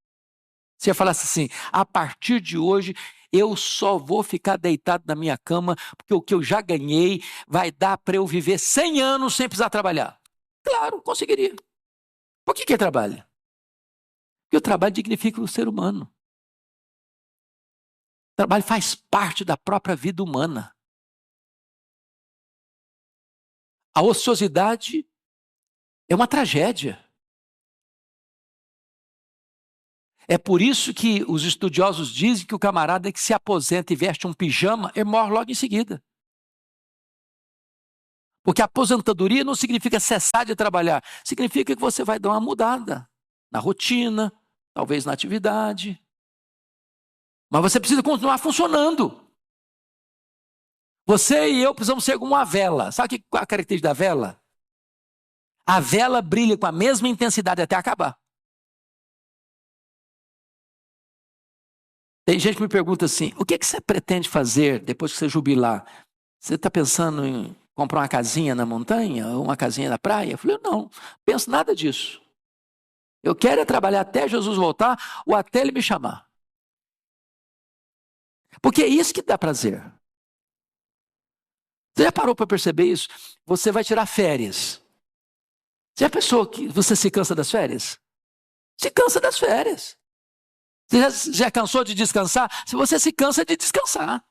você falasse assim, a partir de hoje eu só vou ficar deitado na minha cama porque o que eu já ganhei vai dar para eu viver 100 anos sem precisar trabalhar. Claro, conseguiria. Por que ele trabalha? Porque o trabalho dignifica o ser humano. O trabalho faz parte da própria vida humana. A ociosidade é uma tragédia. É por isso que os estudiosos dizem que o camarada que se aposenta e veste um pijama, ele morre logo em seguida. Porque a aposentadoria não significa cessar de trabalhar, significa que você vai dar uma mudada na rotina, talvez na atividade. Mas você precisa continuar funcionando. Você e eu precisamos ser como uma vela. Sabe qual é a característica da vela? A vela brilha com a mesma intensidade até acabar. Tem gente que me pergunta assim, o que você pretende fazer depois que você jubilar? Você está pensando em comprar uma casinha na montanha ou uma casinha na praia? Eu falei, não penso nada disso. Eu quero é trabalhar até Jesus voltar ou até ele me chamar. Porque é isso que dá prazer. Você já parou para perceber isso? Você vai tirar férias. Você já pensou que você se cansa das férias? Se cansa das férias. Você já cansou de descansar? Se você se cansa de descansar.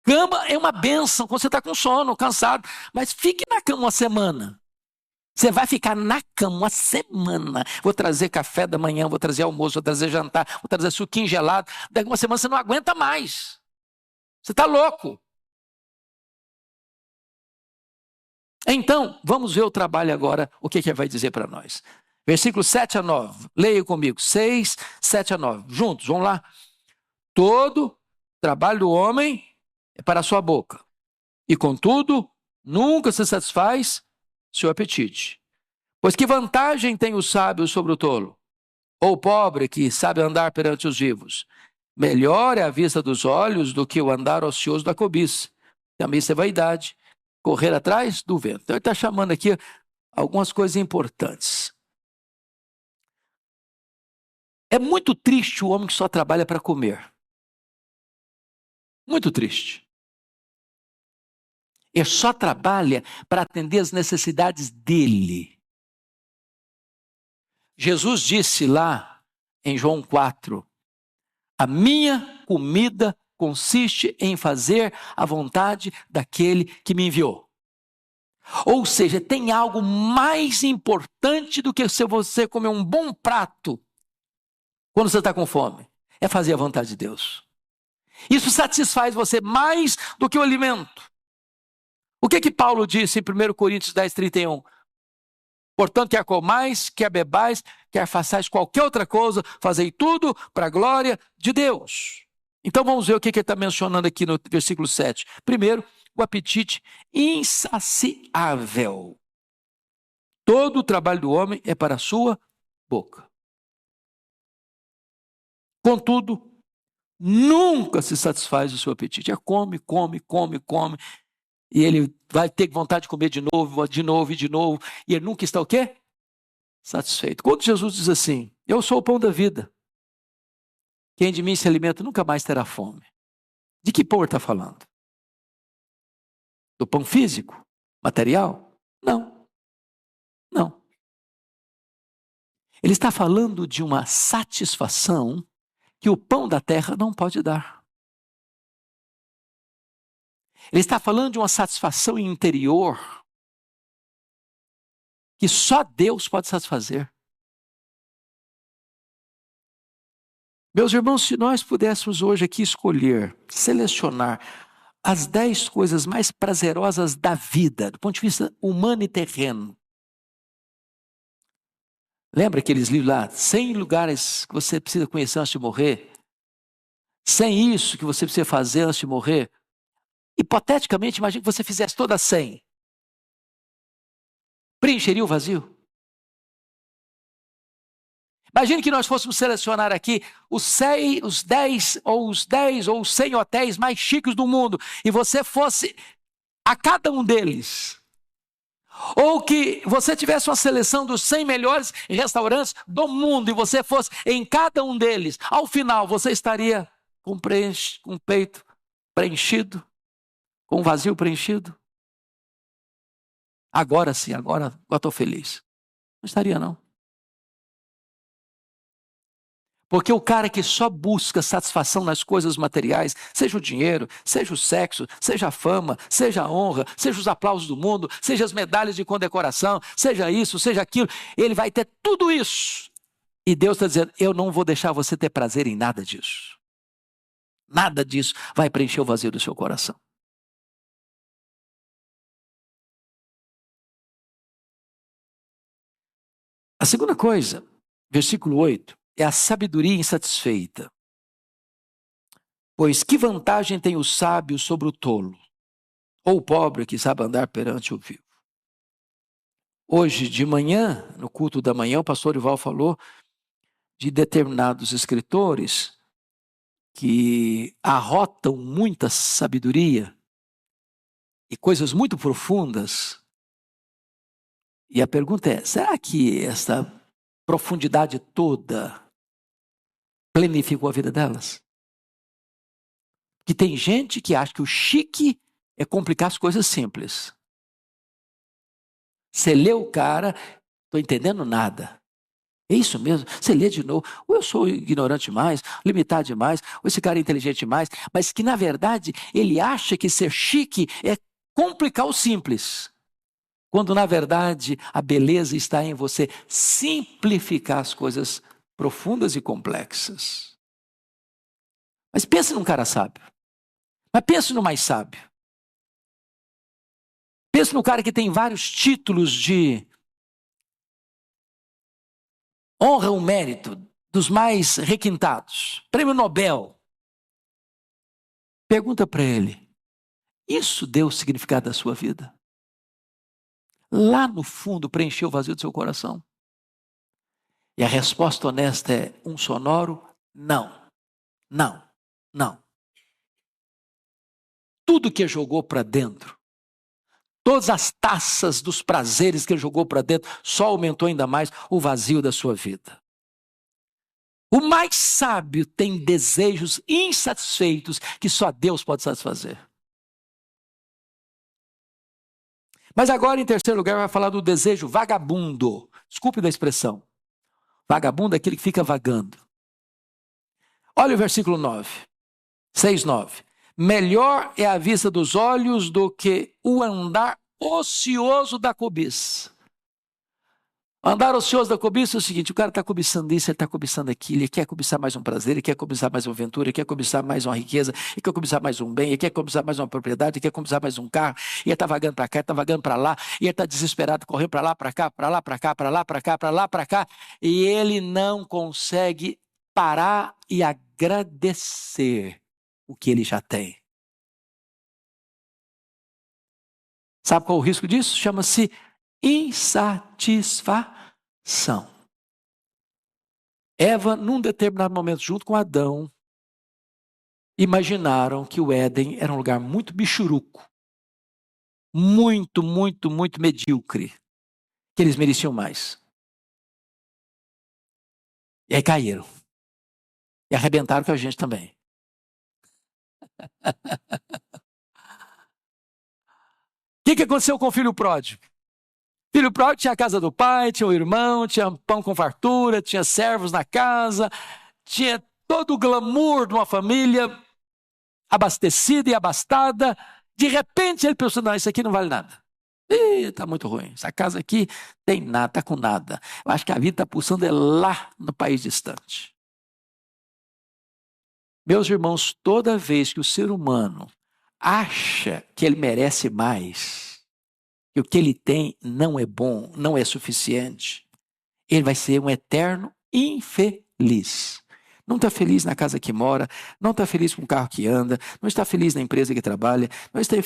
Cama é uma bênção quando você está com sono, cansado. Mas fique na cama uma semana. Você vai ficar na cama uma semana. Vou trazer café da manhã, vou trazer almoço, vou trazer jantar, vou trazer suquinho gelado. Daqui uma semana você não aguenta mais. Você está louco. Então, vamos ver o trabalho agora, o que ele vai dizer para nós. Versículos 7 a 9. Leia comigo. 6, 7 a 9. Juntos, vamos lá. Todo trabalho do homem é para a sua boca. E, contudo, nunca se satisfaz seu apetite. Pois que vantagem tem o sábio sobre o tolo? Ou o pobre que sabe andar perante os vivos? Melhor é a vista dos olhos do que o andar ocioso da cobiça. Também isso é vaidade. Correr atrás do vento. Então ele está chamando aqui algumas coisas importantes. É muito triste o homem que só trabalha para comer. Muito triste. Ele só trabalha para atender as necessidades dele. Jesus disse lá em João 4, a minha comida consiste em fazer a vontade daquele que me enviou. Ou seja, tem algo mais importante do que se você comer um bom prato quando você está com fome. É fazer a vontade de Deus. Isso satisfaz você mais do que o alimento. O que Paulo disse em 1 Coríntios 10, 31? Portanto, quer comais, quer bebais, quer façais qualquer outra coisa, fazei tudo para a glória de Deus. Então vamos ver o que ele está mencionando aqui no versículo 7. Primeiro, o apetite insaciável. Todo o trabalho do homem é para a sua boca. Contudo, nunca se satisfaz o seu apetite. É come, come, come, come. E ele vai ter vontade de comer de novo, de novo e de novo. E ele nunca está o quê? Satisfeito. Quando Jesus diz assim, eu sou o pão da vida. Quem de mim se alimenta nunca mais terá fome. De que pão ele está falando? Do pão físico? Material? Não. Não. Ele está falando de uma satisfação que o pão da terra não pode dar. Ele está falando de uma satisfação interior que só Deus pode satisfazer. Meus irmãos, se nós pudéssemos hoje aqui escolher, selecionar as 10 coisas mais prazerosas da vida, do ponto de vista humano e terreno. Lembra aqueles livros lá, 100 lugares que você precisa conhecer antes de morrer? 100 isso que você precisa fazer antes de morrer? Hipoteticamente, imagine que você fizesse todas 100. Preencheria o vazio? Imagine que nós fôssemos selecionar aqui os 10 ou os 100 hotéis mais chiques do mundo e você fosse a cada um deles. Ou que você tivesse uma seleção dos 100 melhores restaurantes do mundo e você fosse em cada um deles. Ao final, você estaria com o peito preenchido, com o vazio preenchido? Agora sim, agora eu estou feliz. Não estaria, não. Porque o cara que só busca satisfação nas coisas materiais, seja o dinheiro, seja o sexo, seja a fama, seja a honra, seja os aplausos do mundo, seja as medalhas de condecoração, seja isso, seja aquilo, ele vai ter tudo isso. E Deus está dizendo, eu não vou deixar você ter prazer em nada disso. Nada disso vai preencher o vazio do seu coração. A segunda coisa, versículo 8, é a sabedoria insatisfeita. Pois que vantagem tem o sábio sobre o tolo? Ou o pobre que sabe andar perante o vivo? Hoje de manhã, no culto da manhã, o pastor Ival falou de determinados escritores que arrotam muita sabedoria e coisas muito profundas. E a pergunta é, será que essa profundidade toda planificou a vida delas? Que tem gente que acha que o chique é complicar as coisas simples. Você lê o cara, estou entendendo nada. É isso mesmo? Você lê de novo, ou eu sou ignorante demais, limitado demais, ou esse cara é inteligente demais, mas que na verdade ele acha que ser chique é complicar o simples. Quando na verdade a beleza está em você simplificar as coisas profundas e complexas. Mas pense num cara sábio. Mas pense no mais sábio. Pense no cara que tem vários títulos de honra ou mérito, dos mais requintados. Prêmio Nobel. Pergunta para ele, isso deu o significado da sua vida? Lá no fundo preencheu o vazio do seu coração? E a resposta honesta é um sonoro não, não, não. Tudo que jogou para dentro, todas as taças dos prazeres que ele jogou para dentro, só aumentou ainda mais o vazio da sua vida. O mais sábio tem desejos insatisfeitos que só Deus pode satisfazer. Mas agora, em terceiro lugar, vai falar do desejo vagabundo. Desculpe da expressão. Vagabundo é aquele que fica vagando. Olha o versículo 9. 6, 9. Melhor é a vista dos olhos do que o andar ocioso da cobiça. Andar ocioso da cobiça é o seguinte, o cara está cobiçando isso, ele está cobiçando aquilo, ele quer cobiçar mais um prazer, ele quer cobiçar mais uma aventura, ele quer cobiçar mais uma riqueza, ele quer cobiçar mais um bem, ele quer cobiçar mais uma propriedade, ele quer cobiçar mais um carro, e ele está vagando para cá, ele está vagando para lá, e ele está desesperado, correndo para lá, para cá, para lá, para cá, para lá, para cá, para lá, para cá, e ele não consegue parar e agradecer o que ele já tem. Sabe qual é o risco disso? Chama-se insatisfação. Eva, num determinado momento, junto com Adão, imaginaram que o Éden era um lugar muito bichuruco, muito, muito, muito medíocre, que eles mereciam mais. E aí caíram. E arrebentaram com a gente também. O que aconteceu com o filho pródigo? O filho pródigo tinha a casa do pai, tinha o irmão, tinha pão com fartura, tinha servos na casa, tinha todo o glamour de uma família abastecida e abastada. De repente ele pensou, não, isso aqui não vale nada. Está muito ruim, essa casa aqui tem nada, está com nada. Eu acho que a vida está pulsando lá no país distante. Meus irmãos, toda vez que o ser humano acha que ele merece mais, que o que ele tem não é bom, não é suficiente, ele vai ser um eterno infeliz. Não está feliz na casa que mora, não está feliz com o carro que anda, não está feliz na empresa que trabalha, não está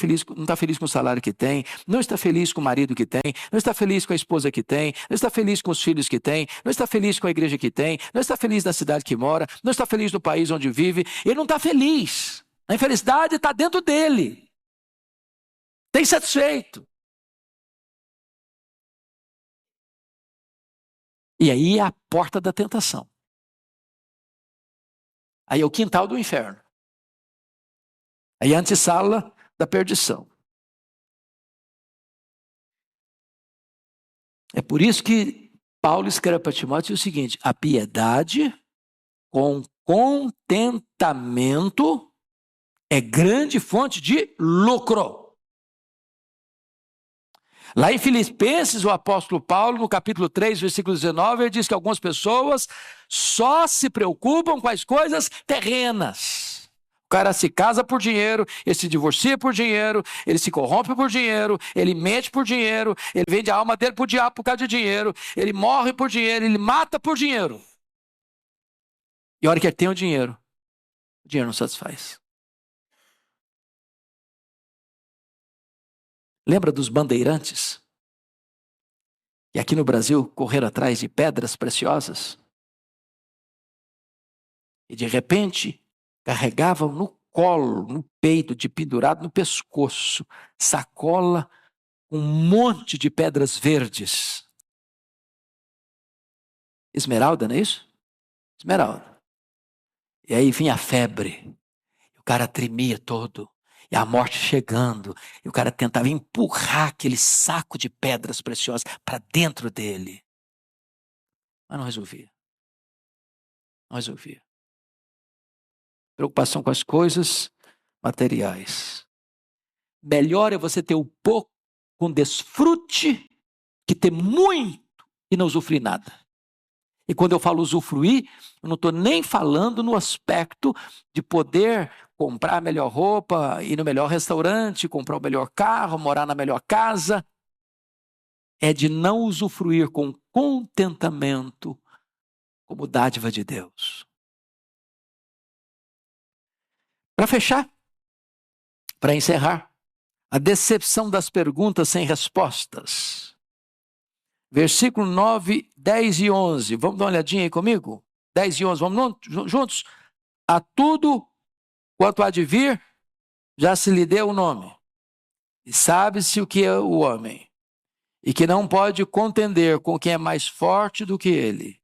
feliz com o salário que tem, não está feliz com o marido que tem, não está feliz com a esposa que tem, não está feliz com os filhos que tem, não está feliz com a igreja que tem, não está feliz na cidade que mora, não está feliz no país onde vive, ele não está feliz. A infelicidade está dentro dele. Está insatisfeito. E aí é a porta da tentação. Aí é o quintal do inferno. Aí é a antessala da perdição. É por isso que Paulo escreve para Timóteo o seguinte, a piedade com contentamento é grande fonte de lucro. Lá em Filipenses, o apóstolo Paulo, no capítulo 3, versículo 19, ele diz que algumas pessoas só se preocupam com as coisas terrenas. O cara se casa por dinheiro, ele se divorcia por dinheiro, ele se corrompe por dinheiro, ele mente por dinheiro, ele vende a alma dele pro diabo por causa de dinheiro, ele morre por dinheiro, ele mata por dinheiro. E a hora que ele tem o dinheiro não satisfaz. Lembra dos bandeirantes? E aqui no Brasil correram atrás de pedras preciosas? E de repente carregavam no colo, no peito, de pendurado no pescoço, sacola com um monte de pedras verdes. Esmeralda, não é isso? Esmeralda. E aí vinha a febre. O cara tremia todo. E a morte chegando, e o cara tentava empurrar aquele saco de pedras preciosas para dentro dele. mas não resolvia. Não resolvia. Preocupação com as coisas materiais. Melhor é você ter o pouco com desfrute que ter muito e não usufruir nada. E quando eu falo usufruir, eu não estou nem falando no aspecto de poder comprar a melhor roupa, ir no melhor restaurante, comprar o melhor carro, morar na melhor casa. É de não usufruir com contentamento como dádiva de Deus. Para fechar, para encerrar, a decepção das perguntas sem respostas. Versículo 9, 10 e 11. Vamos dar uma olhadinha aí comigo? 10 e 11, vamos juntos? A tudo quanto há de vir, já se lhe deu o nome. E sabe-se o que é o homem. E que não pode contender com quem é mais forte do que ele.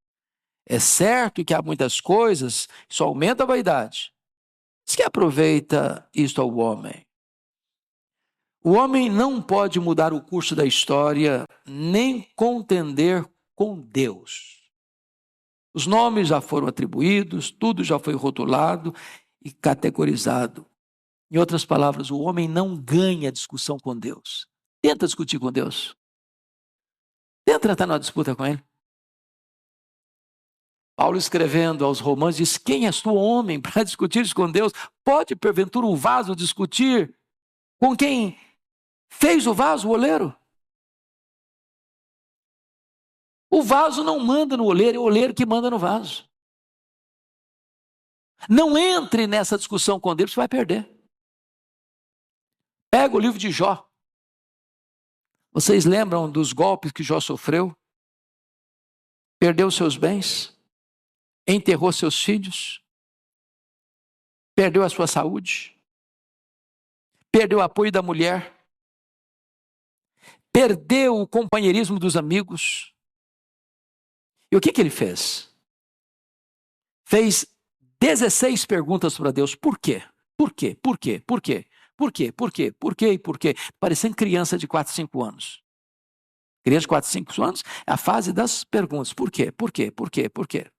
É certo que há muitas coisas que só aumentam a vaidade. Mas que aproveita isto ao homem? O homem não pode mudar o curso da história, nem contender com Deus. Os nomes já foram atribuídos, tudo já foi rotulado e categorizado. Em outras palavras, o homem não ganha discussão com Deus. Tenta discutir com Deus. Tenta entrar numa disputa com Ele. Paulo, escrevendo aos Romanos, diz: quem és tu, homem, para discutir isso com Deus? Pode, porventura, um vaso discutir com quem fez o vaso, o oleiro? O vaso não manda no oleiro, é o oleiro que manda no vaso. Não entre nessa discussão com Deus, você vai perder. Pega o livro de Jó. Vocês lembram dos golpes que Jó sofreu? Perdeu seus bens, enterrou seus filhos, perdeu a sua saúde, perdeu o apoio da mulher, perdeu o companheirismo dos amigos. E o que ele fez? Fez 16 perguntas para Deus. Por quê? Por quê? Por quê? Por quê? Por quê? Por quê? Por quê? Por quê? Parecendo criança de 4, 5 anos. Criança de 4, 5 anos é a fase das perguntas. Por quê? Por quê? Por quê? Por quê?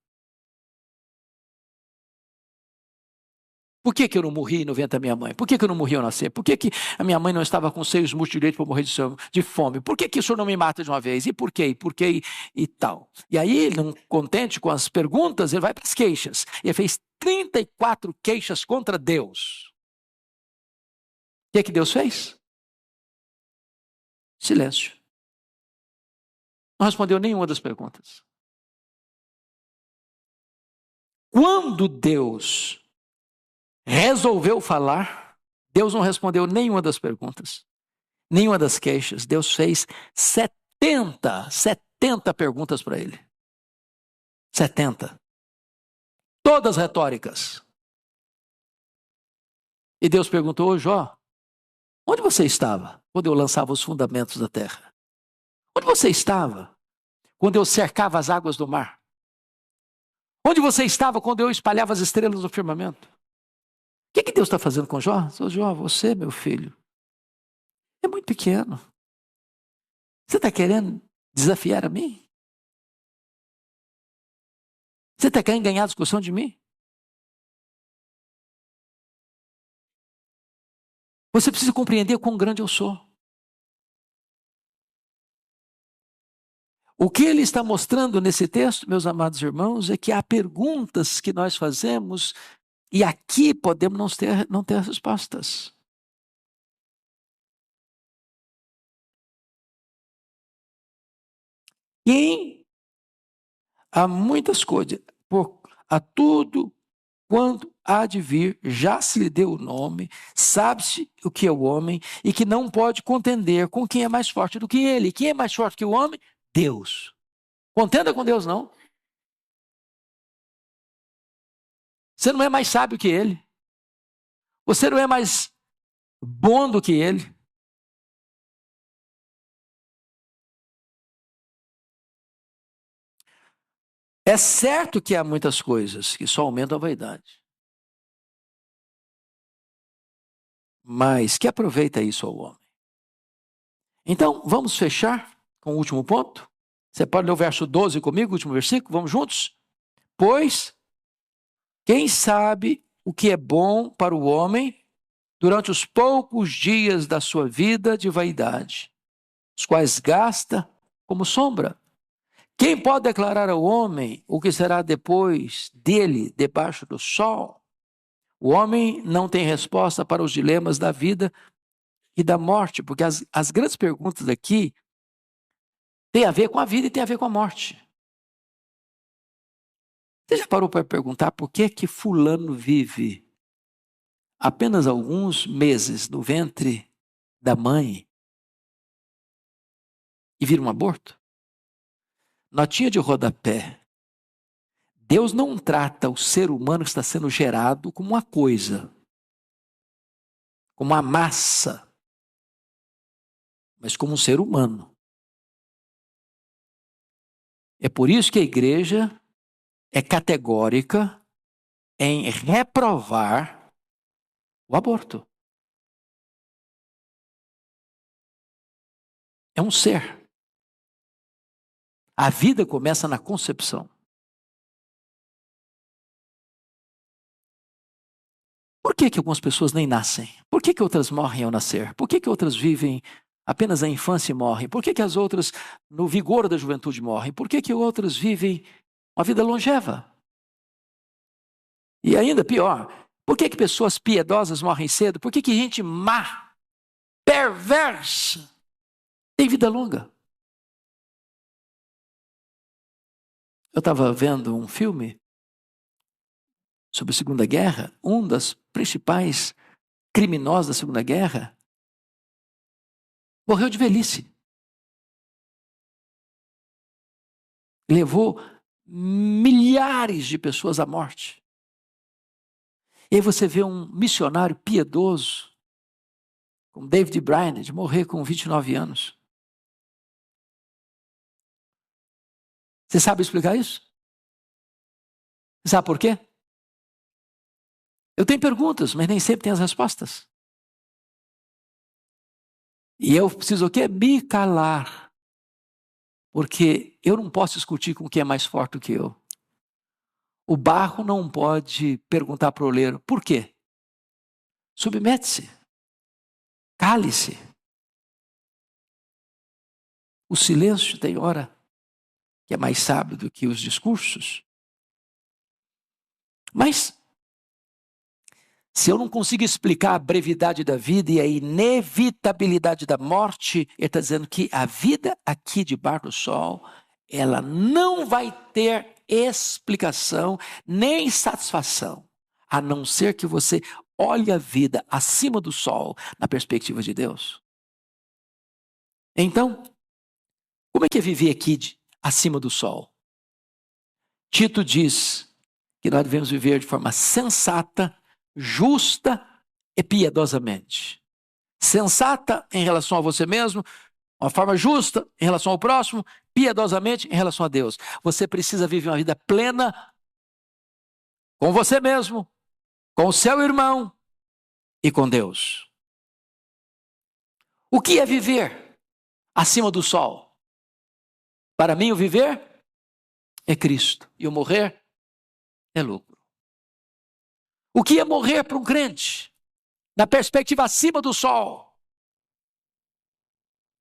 Por que eu não morri no ventre da minha mãe? Por que eu não morri ao nascer? Por que a minha mãe não estava com seios músculos direitos para morrer de fome? Por que o senhor não me mata de uma vez? E por quê? E por quê? E tal. E aí, ele, não contente com as perguntas, ele vai para as queixas. Ele fez 34 queixas contra Deus. O que Deus fez? Silêncio. Não respondeu nenhuma das perguntas. Quando Deus resolveu falar, Deus não respondeu nenhuma das perguntas, nenhuma das queixas. Deus fez 70 perguntas para ele. 70. Todas retóricas. E Deus perguntou: ô Jó, onde você estava quando eu lançava os fundamentos da terra? Onde você estava quando eu cercava as águas do mar? Onde você estava quando eu espalhava as estrelas do firmamento? O que Deus está fazendo com Jó? Jó, você, meu filho, é muito pequeno. Você está querendo desafiar a mim? Você está querendo ganhar a discussão de mim? Você precisa compreender quão grande eu sou. O que ele está mostrando nesse texto, meus amados irmãos, é que há perguntas que nós fazemos e aqui podemos não ter respostas. Quem há muitas coisas, a tudo quanto há de vir, já se lhe deu o nome, sabe-se o que é o homem e que não pode contender com quem é mais forte do que ele. Quem é mais forte que o homem? Deus. Contenda com Deus, não. Você não é mais sábio que ele. Você não é mais bom do que ele. É certo que há muitas coisas que só aumentam a vaidade. Mas que aproveita isso ao homem? Então, vamos fechar com o último ponto? Você pode ler o verso 12 comigo, o último versículo? Vamos juntos? Pois, quem sabe o que é bom para o homem durante os poucos dias da sua vida de vaidade, os quais gasta como sombra? Quem pode declarar ao homem o que será depois dele, debaixo do sol? O homem não tem resposta para os dilemas da vida e da morte, porque as grandes perguntas aqui têm a ver com a vida e têm a ver com a morte. Você já parou para perguntar por que fulano vive apenas alguns meses no ventre da mãe e vira um aborto? Notinha de rodapé. Deus não trata o ser humano que está sendo gerado como uma coisa, como uma massa, mas como um ser humano. É por isso que a igreja é categórica em reprovar o aborto. É um ser. A vida começa na concepção. Por que algumas pessoas nem nascem? Por que outras morrem ao nascer? Por que outras vivem apenas a infância e morrem? Por que as outras no vigor da juventude morrem? Por que outras vivem uma vida longeva? E ainda pior, por que pessoas piedosas morrem cedo? Por que gente má, perversa, tem vida longa? Eu estava vendo um filme sobre a Segunda Guerra. Um dos principais criminosos da Segunda Guerra morreu de velhice. Levou milhares de pessoas à morte. E aí você vê um missionário piedoso, como David Brainerd, morrer com 29 anos. Você sabe explicar isso? Você sabe por quê? Eu tenho perguntas, mas nem sempre tenho as respostas. E eu preciso o quê? Me calar. Porque eu não posso discutir com quem é mais forte do que eu. O barro não pode perguntar para o oleiro, por quê? Submete-se. Cale-se. O silêncio tem hora que é mais sábio do que os discursos. Mas, se eu não consigo explicar a brevidade da vida e a inevitabilidade da morte, ele está dizendo que a vida aqui debaixo do sol, ela não vai ter explicação nem satisfação, a não ser que você olhe a vida acima do sol, na perspectiva de Deus. Então, como é que é viver aqui acima do sol? Tito diz que nós devemos viver de forma sensata, justa e piedosamente. Sensata em relação a você mesmo, uma forma justa em relação ao próximo, piedosamente em relação a Deus. Você precisa viver uma vida plena com você mesmo, com o seu irmão e com Deus. O que é viver acima do sol? Para mim, o viver é Cristo e o morrer é lucro. O que é morrer para um crente? Na perspectiva acima do sol.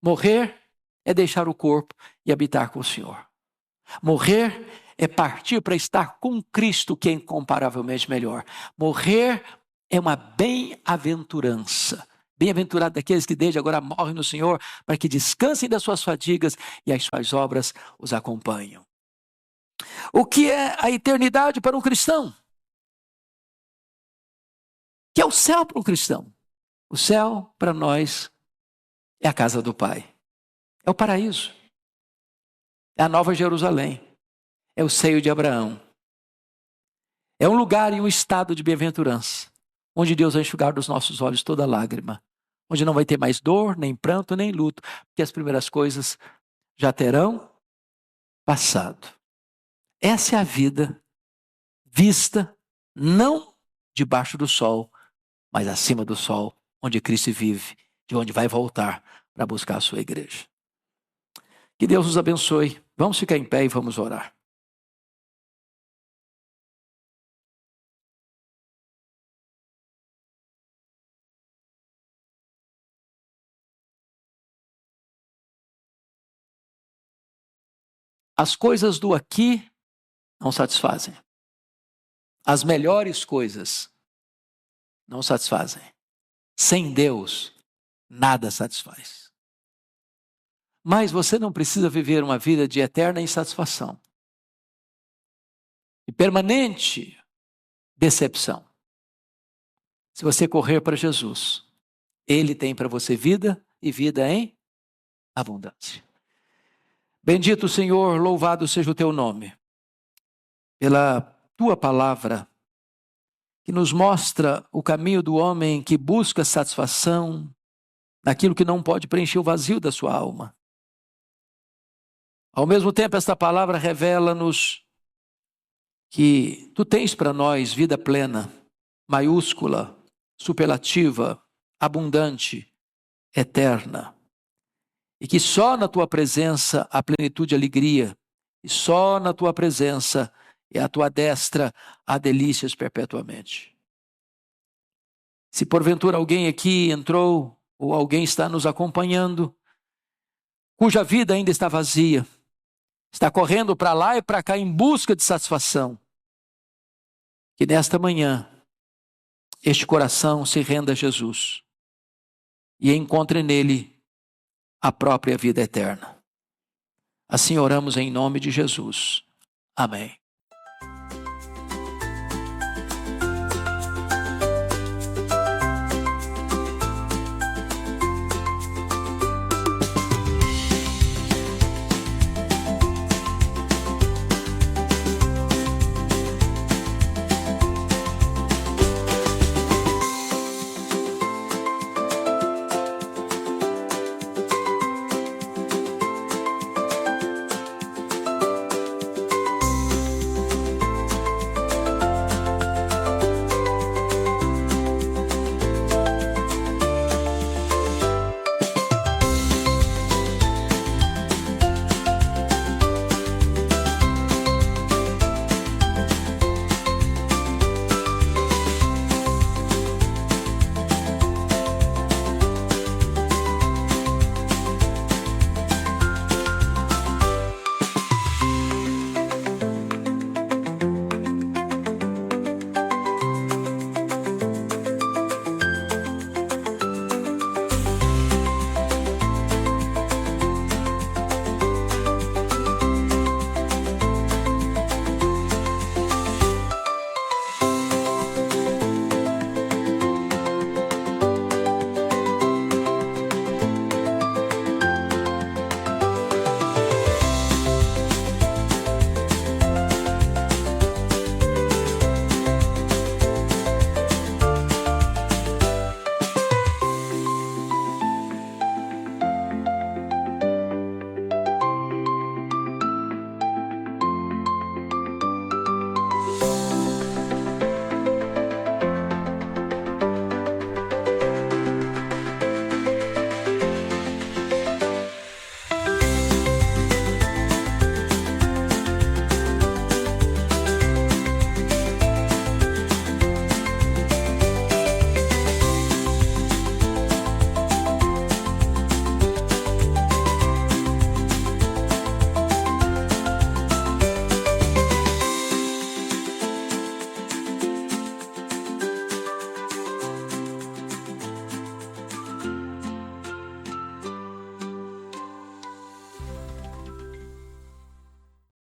Morrer é deixar o corpo e habitar com o Senhor. Morrer é partir para estar com Cristo, que é incomparavelmente melhor. Morrer é uma bem-aventurança. Bem-aventurado daqueles que desde agora morrem no Senhor, para que descansem das suas fadigas e as suas obras os acompanham. O que é a eternidade para um cristão? Que é o céu para um cristão? O céu, para nós, é a casa do Pai. É o paraíso. É a Nova Jerusalém. É o seio de Abraão. É um lugar e um estado de bem-aventurança, onde Deus vai enxugar dos nossos olhos toda lágrima, onde não vai ter mais dor, nem pranto, nem luto, porque as primeiras coisas já terão passado. Essa é a vida vista não debaixo do sol, mas acima do sol, onde Cristo vive, de onde vai voltar para buscar a sua igreja. Que Deus nos abençoe. Vamos ficar em pé e vamos orar. As coisas do aqui não satisfazem. As melhores coisas não satisfazem. Sem Deus, nada satisfaz. Mas você não precisa viver uma vida de eterna insatisfação e permanente decepção. Se você correr para Jesus, Ele tem para você vida e vida em abundância. Bendito Senhor, louvado seja o teu nome, pela tua palavra, que nos mostra o caminho do homem que busca satisfação naquilo que não pode preencher o vazio da sua alma. Ao mesmo tempo, esta palavra revela-nos que tu tens para nós vida plena, maiúscula, superlativa, abundante, eterna. E que só na tua presença há plenitude e alegria, e só na tua presença e à tua destra há delícias perpetuamente. Se porventura alguém aqui entrou, ou alguém está nos acompanhando, cuja vida ainda está vazia, está correndo para lá e para cá em busca de satisfação, que nesta manhã este coração se renda a Jesus e encontre nele a própria vida eterna. Assim oramos em nome de Jesus. Amém.